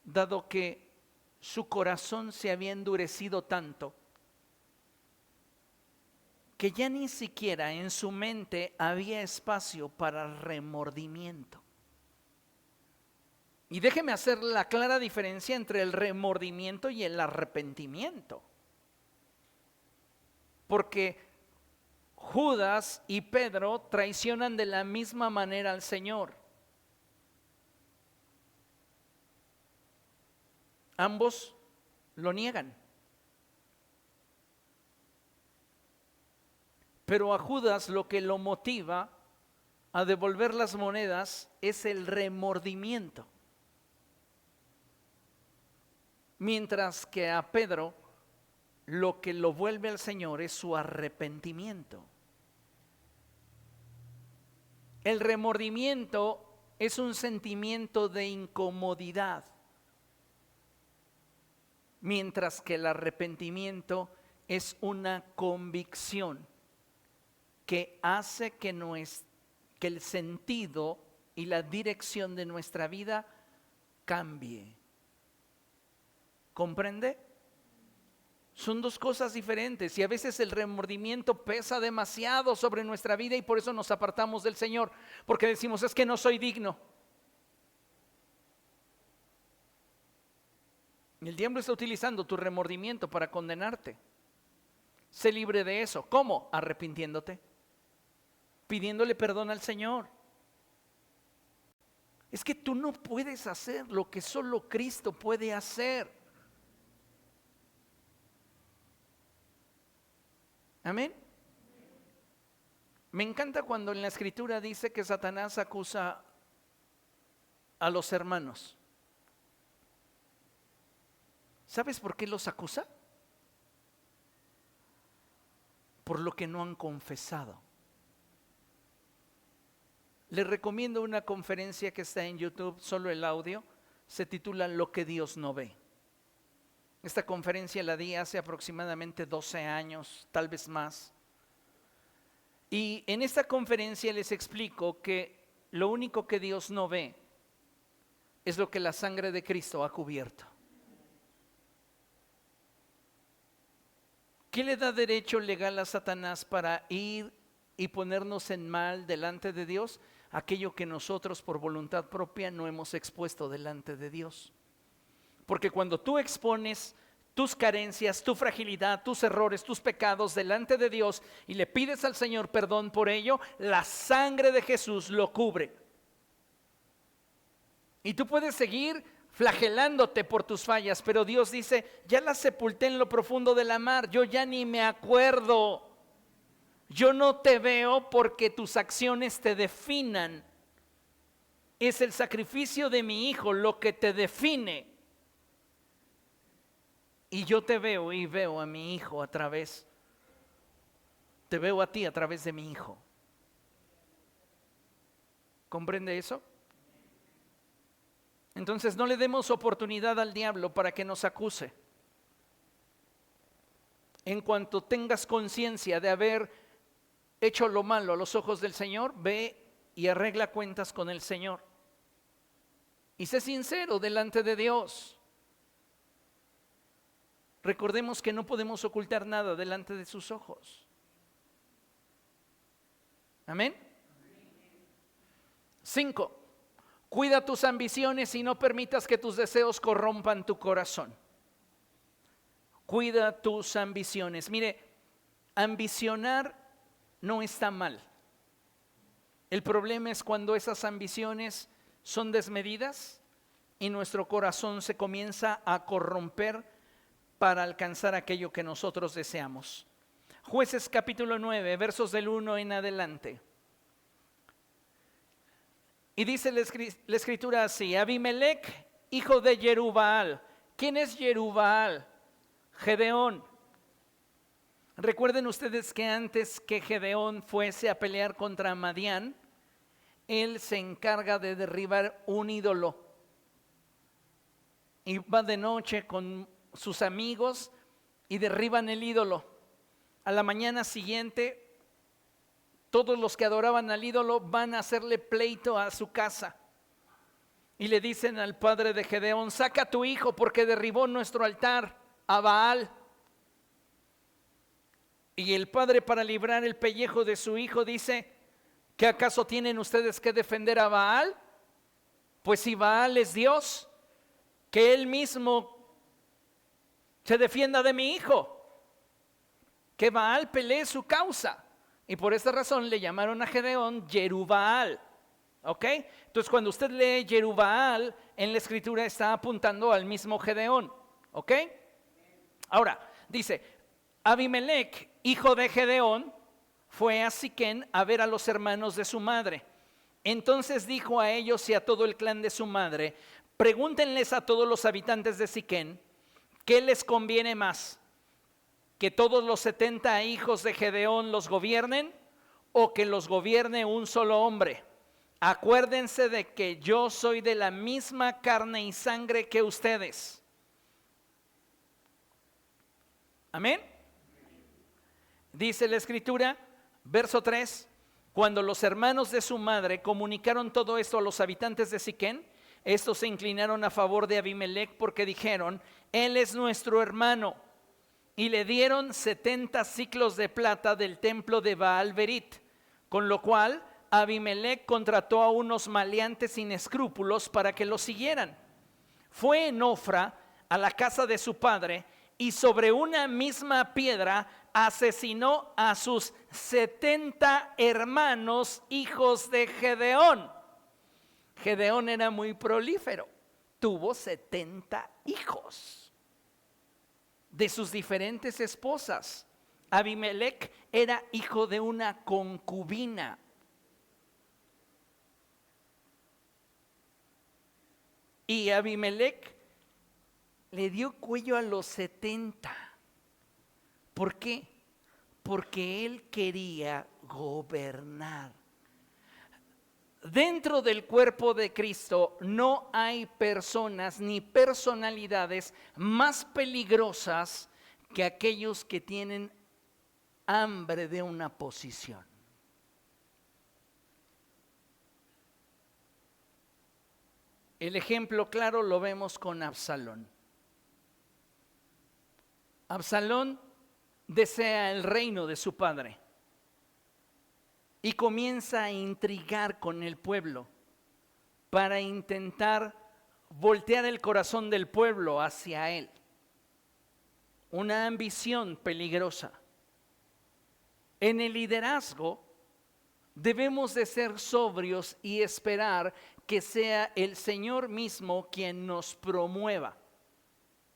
S1: dado que su corazón se había endurecido tanto que ya ni siquiera en su mente había espacio para remordimiento. Y déjeme hacer la clara diferencia entre el remordimiento y el arrepentimiento. Porque Judas y Pedro traicionan de la misma manera al Señor. Ambos lo niegan. Pero a Judas lo que lo motiva a devolver las monedas es el remordimiento. Mientras que a Pedro lo que lo vuelve al Señor es su arrepentimiento. El remordimiento es un sentimiento de incomodidad, mientras que el arrepentimiento es una convicción que hace que el sentido y la dirección de nuestra vida cambie. ¿Comprende? Son dos cosas diferentes y a veces el remordimiento pesa demasiado sobre nuestra vida y por eso nos apartamos del Señor, porque decimos, es que no soy digno. El diablo está utilizando tu remordimiento para condenarte. Sé libre de eso. ¿Cómo? Arrepintiéndote, pidiéndole perdón al Señor. Es que tú no puedes hacer lo que solo Cristo puede hacer. Amén. Me encanta cuando en la Escritura dice que Satanás acusa a los hermanos. ¿Sabes por qué los acusa? Por lo que no han confesado. Les recomiendo una conferencia que está en YouTube, solo el audio, se titula Lo que Dios no ve. Esta conferencia la di hace aproximadamente 12 años, tal vez más. Y en esta conferencia les explico que lo único que Dios no ve es lo que la sangre de Cristo ha cubierto. ¿Qué le da derecho legal a Satanás para ir y ponernos en mal delante de Dios? Aquello que nosotros por voluntad propia no hemos expuesto delante de Dios. Porque cuando tú expones tus carencias, tu fragilidad, tus errores, tus pecados delante de Dios y le pides al Señor perdón por ello, la sangre de Jesús lo cubre. Y tú puedes seguir flagelándote por tus fallas, pero Dios dice, ya las sepulté en lo profundo de la mar, yo ya ni me acuerdo. Yo no te veo porque tus acciones te definan. Es el sacrificio de mi Hijo lo que te define. Y yo te veo y veo a mi Hijo te veo a ti a través de mi Hijo. ¿Comprende eso? Entonces no le demos oportunidad al diablo para que nos acuse. En cuanto tengas conciencia de haber hecho lo malo a los ojos del Señor, ve y arregla cuentas con el Señor. Y sé sincero delante de Dios. Recordemos que no podemos ocultar nada delante de sus ojos. Amén. 5. Cuida tus ambiciones y no permitas que tus deseos corrompan tu corazón. Cuida tus ambiciones. Mire, ambicionar no está mal. El problema es cuando esas ambiciones son desmedidas y nuestro corazón se comienza a corromper para alcanzar aquello que nosotros deseamos. Jueces capítulo 9, versos del 1 en adelante. Y dice la escritura así: Abimelech, hijo de Jerubbaal. ¿Quién es Jerubbaal? Gedeón. Recuerden ustedes que antes que Gedeón fuese a pelear contra Madián, él se encarga de derribar un ídolo. Y va de noche con sus amigos y derriban el ídolo. A la mañana siguiente, todos los que adoraban al ídolo van a hacerle pleito a su casa. Y le dicen al padre de Gedeón: saca a tu hijo porque derribó nuestro altar a Baal. Y el padre, para librar el pellejo de su hijo, dice: ¿qué acaso tienen ustedes que defender a Baal? Pues si Baal es Dios, que él mismo se defienda de mi hijo, que Baal pelee su causa. Y por esta razón le llamaron a Gedeón Jerubbaal. ¿Ok? Entonces cuando usted lee Jerubbaal en la escritura está apuntando al mismo Gedeón. ¿Ok? Ahora, dice: Abimelech, hijo de Gedeón, fue a Siquén a ver a los hermanos de su madre. Entonces dijo a ellos y a todo el clan de su madre: pregúntenles a todos los habitantes de Siquén, ¿qué les conviene más? ¿Que todos los 70 hijos de Gedeón los gobiernen o que los gobierne un solo hombre? Acuérdense de que yo soy de la misma carne y sangre que ustedes. Amén. Dice la escritura, verso 3: cuando los hermanos de su madre comunicaron todo esto a los habitantes de Siquén, estos se inclinaron a favor de Abimelech porque dijeron: él es nuestro hermano y le dieron 70 siclos de plata del templo de Baal-Berit, con lo cual Abimelec contrató a unos maleantes sin escrúpulos para que lo siguieran. Fue en Ofra a la casa de su padre y sobre una misma piedra asesinó a sus 70 hermanos, hijos de Gedeón. Gedeón era muy prolífero, tuvo 70 hijos de sus diferentes esposas. Abimelec era hijo de una concubina. Y Abimelec le dio cuello a los 70. ¿Por qué? Porque él quería gobernar. Dentro del cuerpo de Cristo no hay personas ni personalidades más peligrosas que aquellos que tienen hambre de una posición. El ejemplo claro lo vemos con Absalón. Absalón desea el reino de su padre y comienza a intrigar con el pueblo para intentar voltear el corazón del pueblo hacia él. Una ambición peligrosa. En el liderazgo debemos de ser sobrios y esperar que sea el Señor mismo quien nos promueva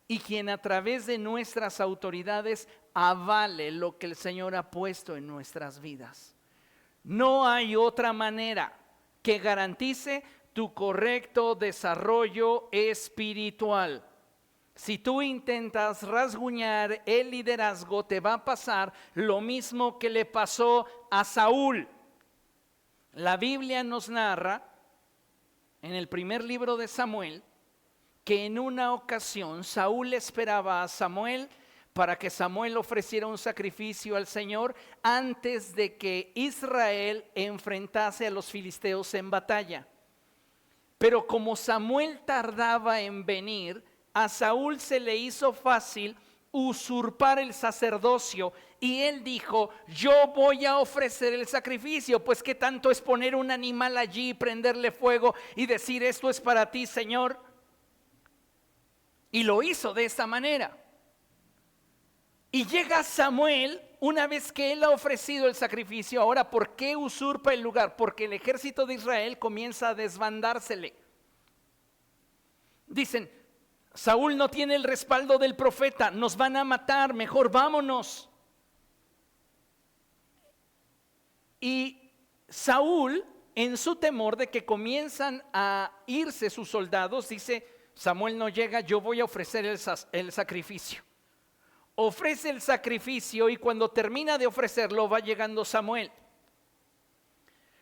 S1: y quien a través de nuestras autoridades avale lo que el Señor ha puesto en nuestras vidas. No hay otra manera que garantice tu correcto desarrollo espiritual. Si tú intentas rasguñar el liderazgo, te va a pasar lo mismo que le pasó a Saúl. La Biblia nos narra en el primer libro de Samuel que en una ocasión Saúl esperaba a Samuel para que Samuel ofreciera un sacrificio al Señor antes de que Israel enfrentase a los filisteos en batalla. Pero como Samuel tardaba en venir, a Saúl se le hizo fácil usurpar el sacerdocio y él dijo: yo voy a ofrecer el sacrificio, pues qué tanto es poner un animal allí, prenderle fuego y decir esto es para ti, Señor. Y lo hizo de esta manera. Y llega Samuel, una vez que él ha ofrecido el sacrificio. Ahora, ¿por qué usurpa el lugar? Porque el ejército de Israel comienza a desbandársele. Dicen: Saúl no tiene el respaldo del profeta, nos van a matar, mejor vámonos. Y Saúl, en su temor de que comienzan a irse sus soldados, dice: Samuel no llega, yo voy a ofrecer el sacrificio. Ofrece el sacrificio y cuando termina de ofrecerlo va llegando Samuel.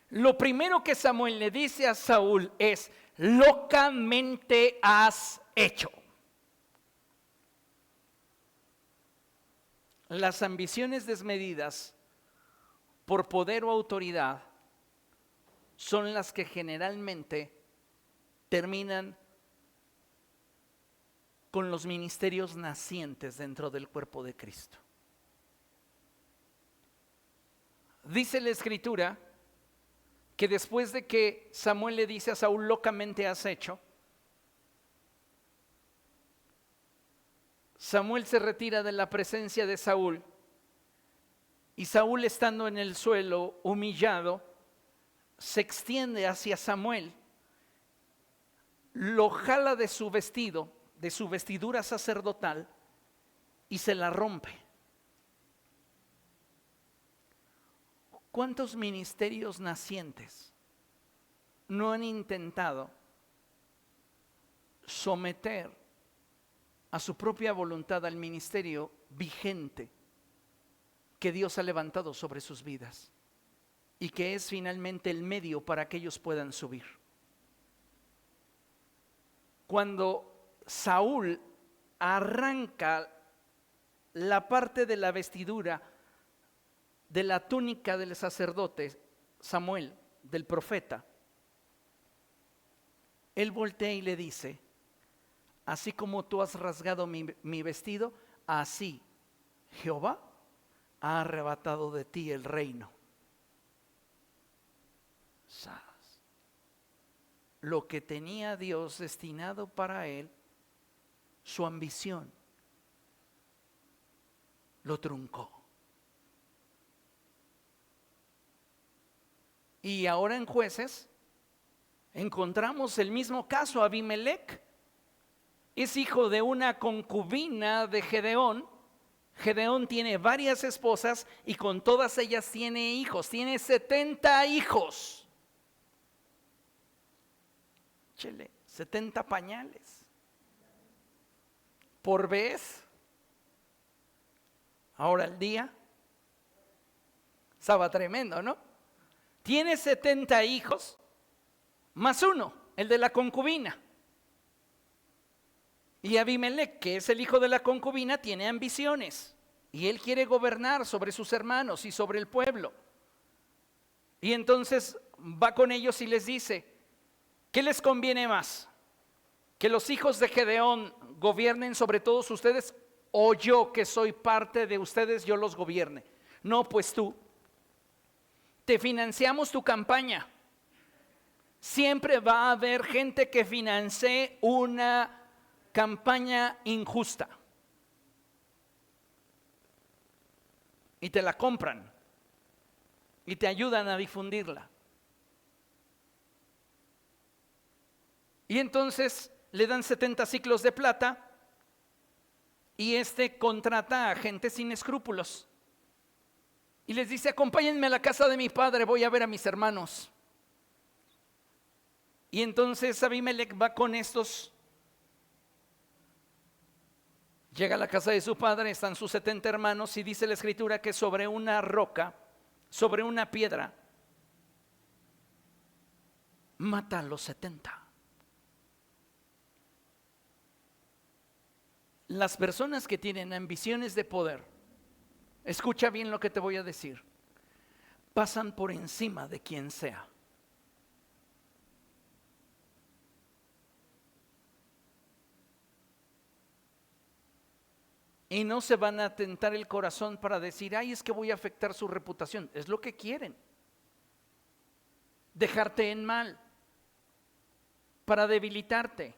S1: Lo primero que Samuel le dice a Saúl es: locamente has hecho. Las ambiciones desmedidas por poder o autoridad son las que generalmente terminan con los ministerios nacientes dentro del cuerpo de Cristo. Dice la Escritura que después de que Samuel le dice a Saúl: locamente has hecho, Samuel se retira de la presencia de Saúl y Saúl, estando en el suelo humillado, se extiende hacia Samuel, lo jala de su vestido, de su vestidura sacerdotal, y se la rompe. ¿Cuántos ministerios nacientes no han intentado someter a su propia voluntad al ministerio vigente que Dios ha levantado sobre sus vidas y que es finalmente el medio para que ellos puedan subir? Cuando Saúl arranca la parte de la vestidura de la túnica del sacerdote Samuel, del profeta, él voltea y le dice: así como tú has rasgado mi vestido, así Jehová ha arrebatado de ti el reino. ¡Sas! Lo que tenía Dios destinado para él, su ambición, lo truncó. Y ahora en Jueces encontramos el mismo caso. Abimelec es hijo de una concubina de Gedeón. Gedeón tiene varias esposas y con todas ellas tiene hijos. Tiene 70 hijos. Chele, 70 pañales por vez. Ahora el día estaba tremendo, ¿no? Tiene 70 hijos más uno, el de la concubina. Y Abimelec, que es el hijo de la concubina, tiene ambiciones y él quiere gobernar sobre sus hermanos y sobre el pueblo. Y entonces va con ellos y les dice: ¿qué les conviene más? ¿Que los hijos de Gedeón gobiernen sobre todos ustedes, o yo, que soy parte de ustedes, yo los gobierne? No, pues tú, te financiamos tu campaña. Siempre va a haber gente que financie una campaña injusta y te la compran y te ayudan a difundirla. Y entonces le dan 70 siclos de plata y contrata a gente sin escrúpulos y les dice: acompáñenme a la casa de mi padre, voy a ver a mis hermanos. Y entonces Abimelec va con estos, llega a la casa de su padre, están sus 70 hermanos, y dice la escritura que sobre una roca, sobre una piedra, mata a los 70. Las personas que tienen ambiciones de poder, escucha bien lo que te voy a decir, pasan por encima de quien sea. Y no se van a tentar el corazón para decir: ay, es que voy a afectar su reputación. Es lo que quieren, dejarte en mal, para debilitarte.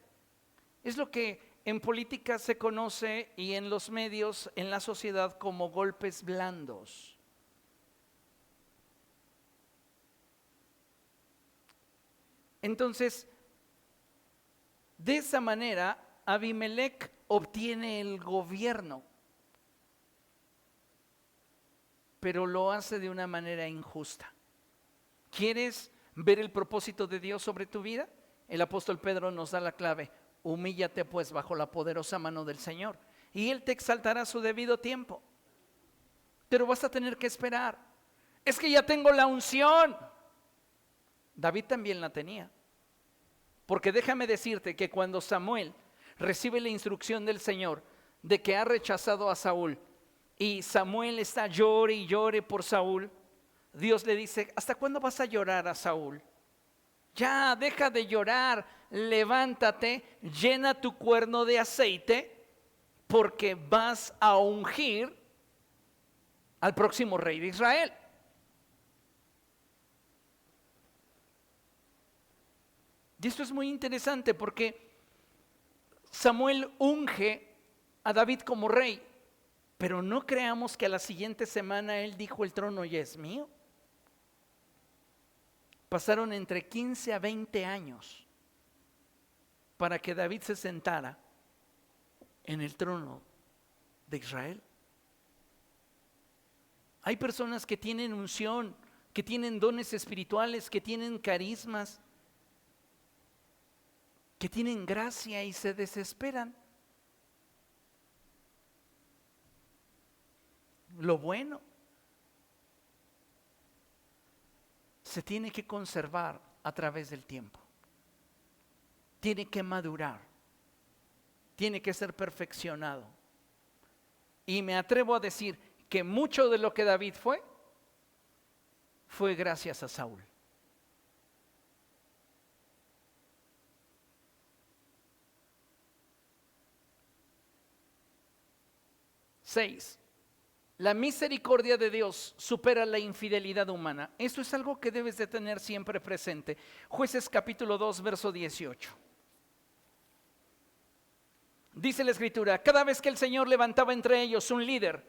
S1: Es lo que en política se conoce, y en los medios, en la sociedad, como golpes blandos. Entonces, de esa manera, Abimelec obtiene el gobierno, pero lo hace de una manera injusta. ¿Quieres ver el propósito de Dios sobre tu vida? El apóstol Pedro nos da la clave: humíllate pues bajo la poderosa mano del Señor, y Él te exaltará a su debido tiempo. Pero vas a tener que esperar. Es que ya tengo la unción. David también la tenía. Porque déjame decirte que cuando Samuel recibe la instrucción del Señor de que ha rechazado a Saúl, y Samuel está llore y llore por Saúl, Dios le dice: ¿hasta cuándo vas a llorar a Saúl? Ya, deja de llorar, levántate, llena tu cuerno de aceite, porque vas a ungir al próximo rey de Israel. Y esto es muy interesante porque Samuel unge a David como rey, pero no creamos que a la siguiente semana él dijo: el trono ya es mío. Pasaron entre 15 a 20 años para que David se sentara en el trono de Israel. Hay personas que tienen unción, que tienen dones espirituales, que tienen carismas, que tienen gracia, y se desesperan. Lo bueno se tiene que conservar a través del tiempo. Tiene que madurar. Tiene que ser perfeccionado. Y me atrevo a decir que mucho de lo que David fue gracias a Saúl. La misericordia de Dios supera la infidelidad humana. Eso es algo que debes de tener siempre presente. Jueces capítulo 2, verso 18. Dice la Escritura: cada vez que el Señor levantaba entre ellos un líder,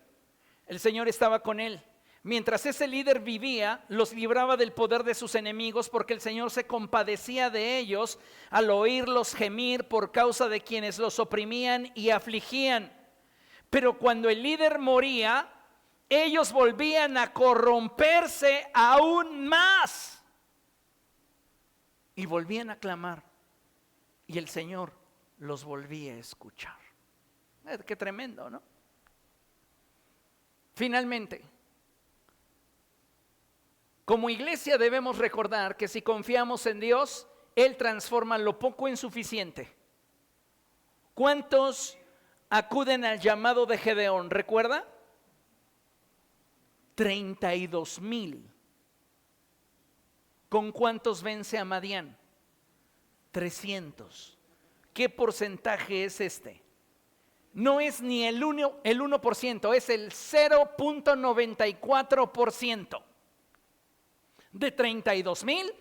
S1: el Señor estaba con él. Mientras ese líder vivía, los libraba del poder de sus enemigos, porque el Señor se compadecía de ellos al oírlos gemir por causa de quienes los oprimían y afligían. Pero cuando el líder moría, ellos volvían a corromperse aún más y volvían a clamar, y el Señor los volvía a escuchar. Qué tremendo, ¿no? Finalmente, como iglesia debemos recordar que si confiamos en Dios, Él transforma lo poco en suficiente. ¿Cuántos acuden al llamado de Gedeón? ¿Recuerda? 32,000. ¿Con cuántos vence a Madián? 300. ¿Qué porcentaje es este? No es ni el 1%, es el 0.94%. De 32,000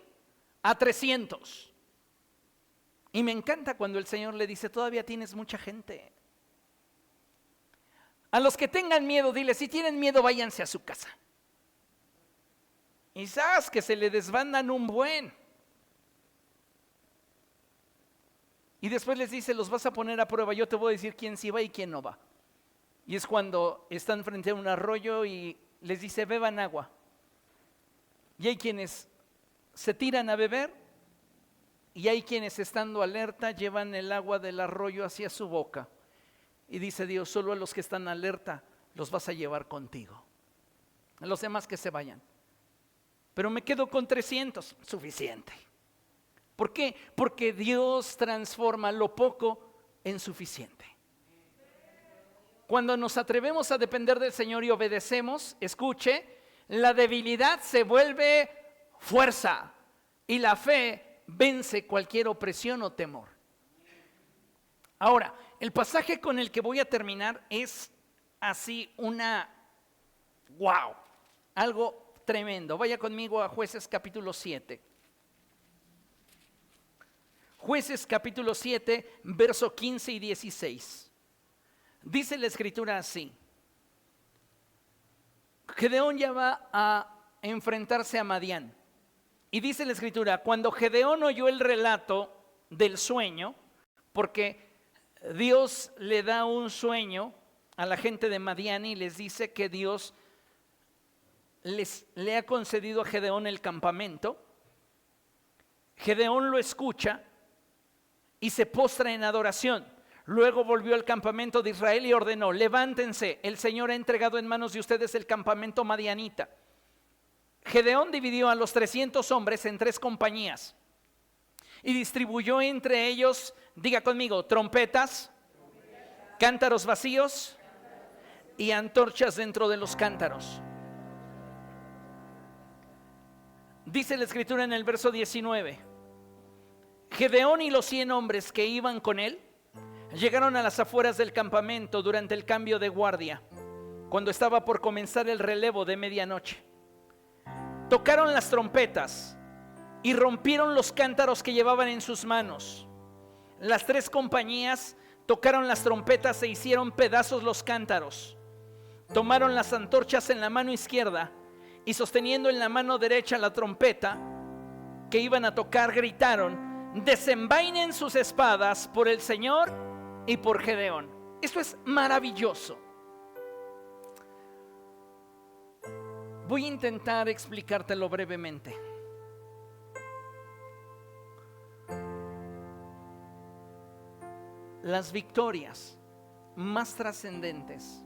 S1: a 300. Y me encanta cuando el Señor le dice: todavía tienes mucha gente. A los que tengan miedo, dile: si tienen miedo, váyanse a su casa. Y sabes que se le desbandan un buen. Y después les dice: los vas a poner a prueba, yo te voy a decir quién sí va y quién no va. Y es cuando están frente a un arroyo y les dice: beban agua. Y hay quienes se tiran a beber, y hay quienes, estando alerta, llevan el agua del arroyo hacia su boca. Y dice Dios: solo a los que están alerta los vas a llevar contigo. A los demás que se vayan. Pero me quedo con 300, suficiente. ¿Por qué? Porque Dios transforma lo poco en suficiente. Cuando nos atrevemos a depender del Señor y obedecemos, escuche, la debilidad se vuelve fuerza y la fe vence cualquier opresión o temor. Ahora, el pasaje con el que voy a terminar es así algo tremendo. Vaya conmigo a Jueces capítulo 7. Jueces capítulo 7, verso 15 y 16. Dice la Escritura así: Gedeón ya va a enfrentarse a Madián. Y dice la Escritura: cuando Gedeón oyó el relato del sueño, porque Dios le da un sueño a la gente de Madián y les dice que Dios le ha concedido a Gedeón el campamento. Gedeón lo escucha y se postra en adoración. Luego volvió al campamento de Israel y ordenó: levántense, el Señor ha entregado en manos de ustedes el campamento madianita. Gedeón dividió a los 300 hombres en 3 compañías y distribuyó entre ellos, diga conmigo, trompetas, cántaros vacíos y antorchas dentro de los cántaros. Dice la Escritura en el verso 19: Gedeón y los 100 hombres que iban con él llegaron a las afueras del campamento durante el cambio de guardia, cuando estaba por comenzar el relevo de medianoche. Tocaron las trompetas y rompieron los cántaros que llevaban en sus manos. Las 3 compañías tocaron las trompetas e hicieron pedazos los cántaros. Tomaron las antorchas en la mano izquierda y, sosteniendo en la mano derecha la trompeta que iban a tocar, gritaron: desenvainen sus espadas por el Señor y por Gedeón. Esto es maravilloso. Voy a intentar explicártelo brevemente. Las victorias más trascendentes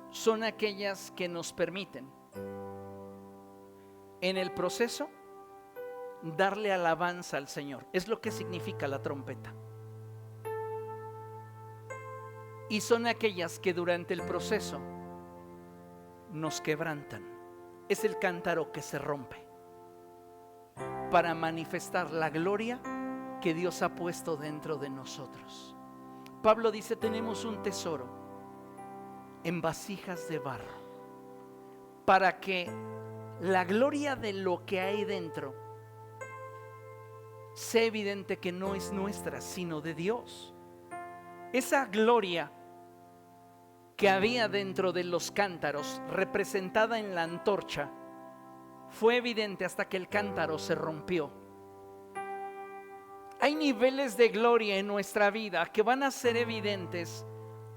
S1: son aquellas que nos permiten, en el proceso, darle alabanza al Señor. Es lo que significa la trompeta. Y son aquellas que durante el proceso nos quebrantan. Es el cántaro que se rompe para manifestar la gloria que Dios ha puesto dentro de nosotros. Pablo dice: tenemos un tesoro en vasijas de barro, para que la gloria de lo que hay dentro sea evidente que no es nuestra, sino de Dios. Esa gloria que había dentro de los cántaros, representada en la antorcha, fue evidente hasta que el cántaro se rompió. Hay niveles de gloria en nuestra vida que van a ser evidentes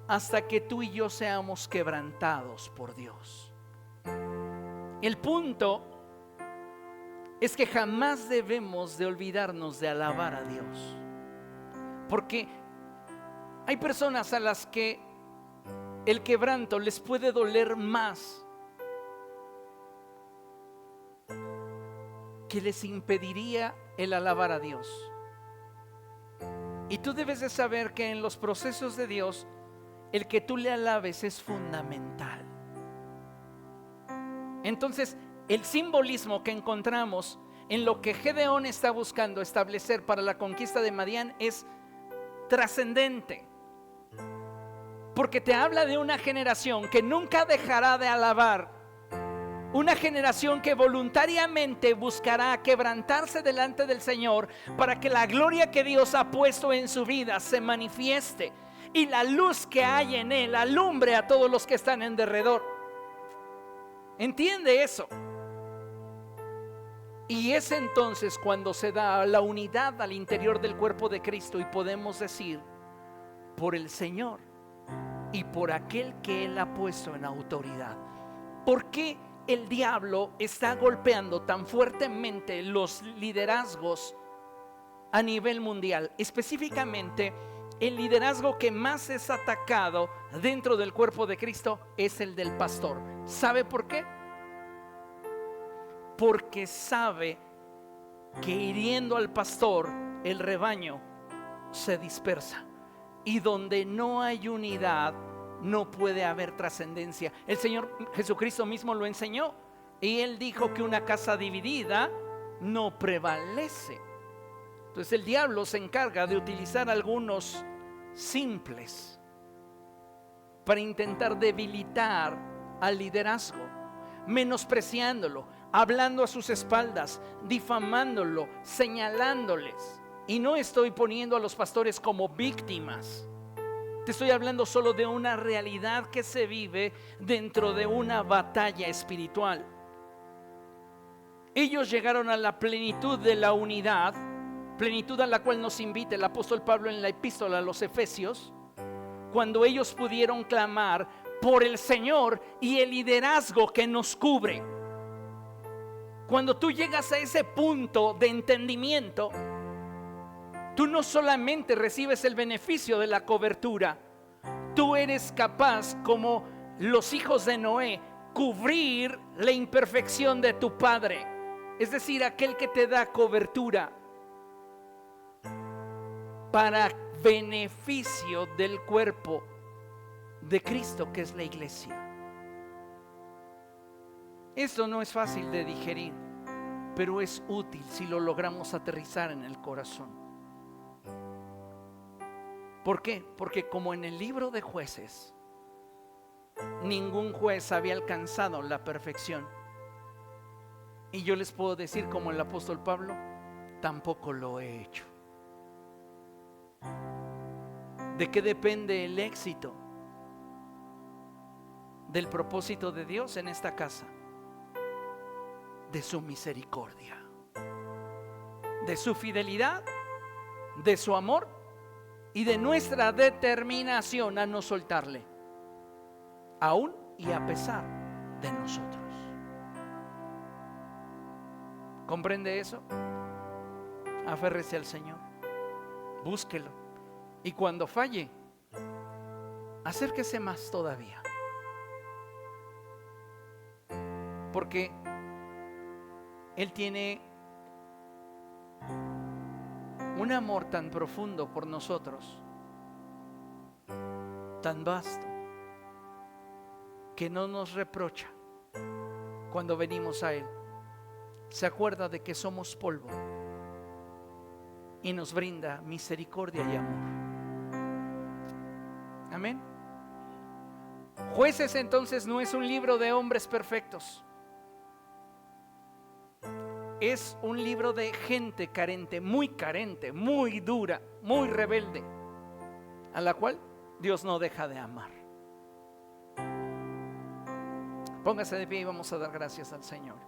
S1: hasta que tú y yo seamos quebrantados por Dios. El punto es que jamás debemos de olvidarnos de alabar a Dios, porque hay personas a las que el quebranto les puede doler más, que les impediría el alabar a Dios. Y tú debes de saber que en los procesos de Dios, el que tú le alabes es fundamental. Entonces, el simbolismo que encontramos en lo que Gedeón está buscando establecer para la conquista de Madián es trascendente, porque te habla de una generación que nunca dejará de alabar, una generación que voluntariamente buscará quebrantarse delante del Señor para que la gloria que Dios ha puesto en su vida se manifieste y la luz que hay en él alumbre a todos los que están en derredor. ¿Entiende eso? Y es entonces cuando se da la unidad al interior del cuerpo de Cristo y podemos decir: por el Señor y por aquel que Él ha puesto en autoridad. ¿Por qué el diablo está golpeando tan fuertemente los liderazgos a nivel mundial? Específicamente, el liderazgo que más es atacado dentro del cuerpo de Cristo es el del pastor. ¿Sabe por qué? Porque sabe que hiriendo al pastor, el rebaño se dispersa. Y donde no hay unidad, no puede haber trascendencia. El Señor Jesucristo mismo lo enseñó. Y Él dijo que una casa dividida no prevalece. Entonces el diablo se encarga de utilizar algunos simples para intentar debilitar al liderazgo, menospreciándolo, hablando a sus espaldas, difamándolo, señalándoles. Y no estoy poniendo a los pastores como víctimas. Te estoy hablando solo de una realidad que se vive dentro de una batalla espiritual. Ellos llegaron a la plenitud de la unidad, plenitud a la cual nos invita el apóstol Pablo en la epístola a los Efesios, cuando ellos pudieron clamar por el Señor y el liderazgo que nos cubre. Cuando tú llegas a ese punto de entendimiento, tú no solamente recibes el beneficio de la cobertura, tú eres capaz, como los hijos de Noé, cubrir la imperfección de tu padre, es decir, aquel que te da cobertura para beneficio del cuerpo de Cristo, que es la iglesia. Esto no es fácil de digerir, pero es útil si lo logramos aterrizar en el corazón. ¿Por qué? Porque como en el libro de Jueces, ningún juez había alcanzado la perfección. Y yo les puedo decir, como el apóstol Pablo, tampoco lo he hecho. ¿De qué depende el éxito del propósito de Dios en esta casa? De su misericordia, de su fidelidad, de su amor y de nuestra determinación a no soltarle, aún y a pesar de nosotros. ¿Comprende eso? Aférrese al Señor, búsquelo, y cuando falle, acérquese más todavía, porque Él tiene un amor tan profundo por nosotros, tan vasto, que no nos reprocha cuando venimos a Él. Se acuerda de que somos polvo y nos brinda misericordia y amor. Amén. Jueces entonces no es un libro de hombres perfectos. Es un libro de gente carente, muy dura, muy rebelde, a la cual Dios no deja de amar. Póngase de pie y vamos a dar gracias al Señor.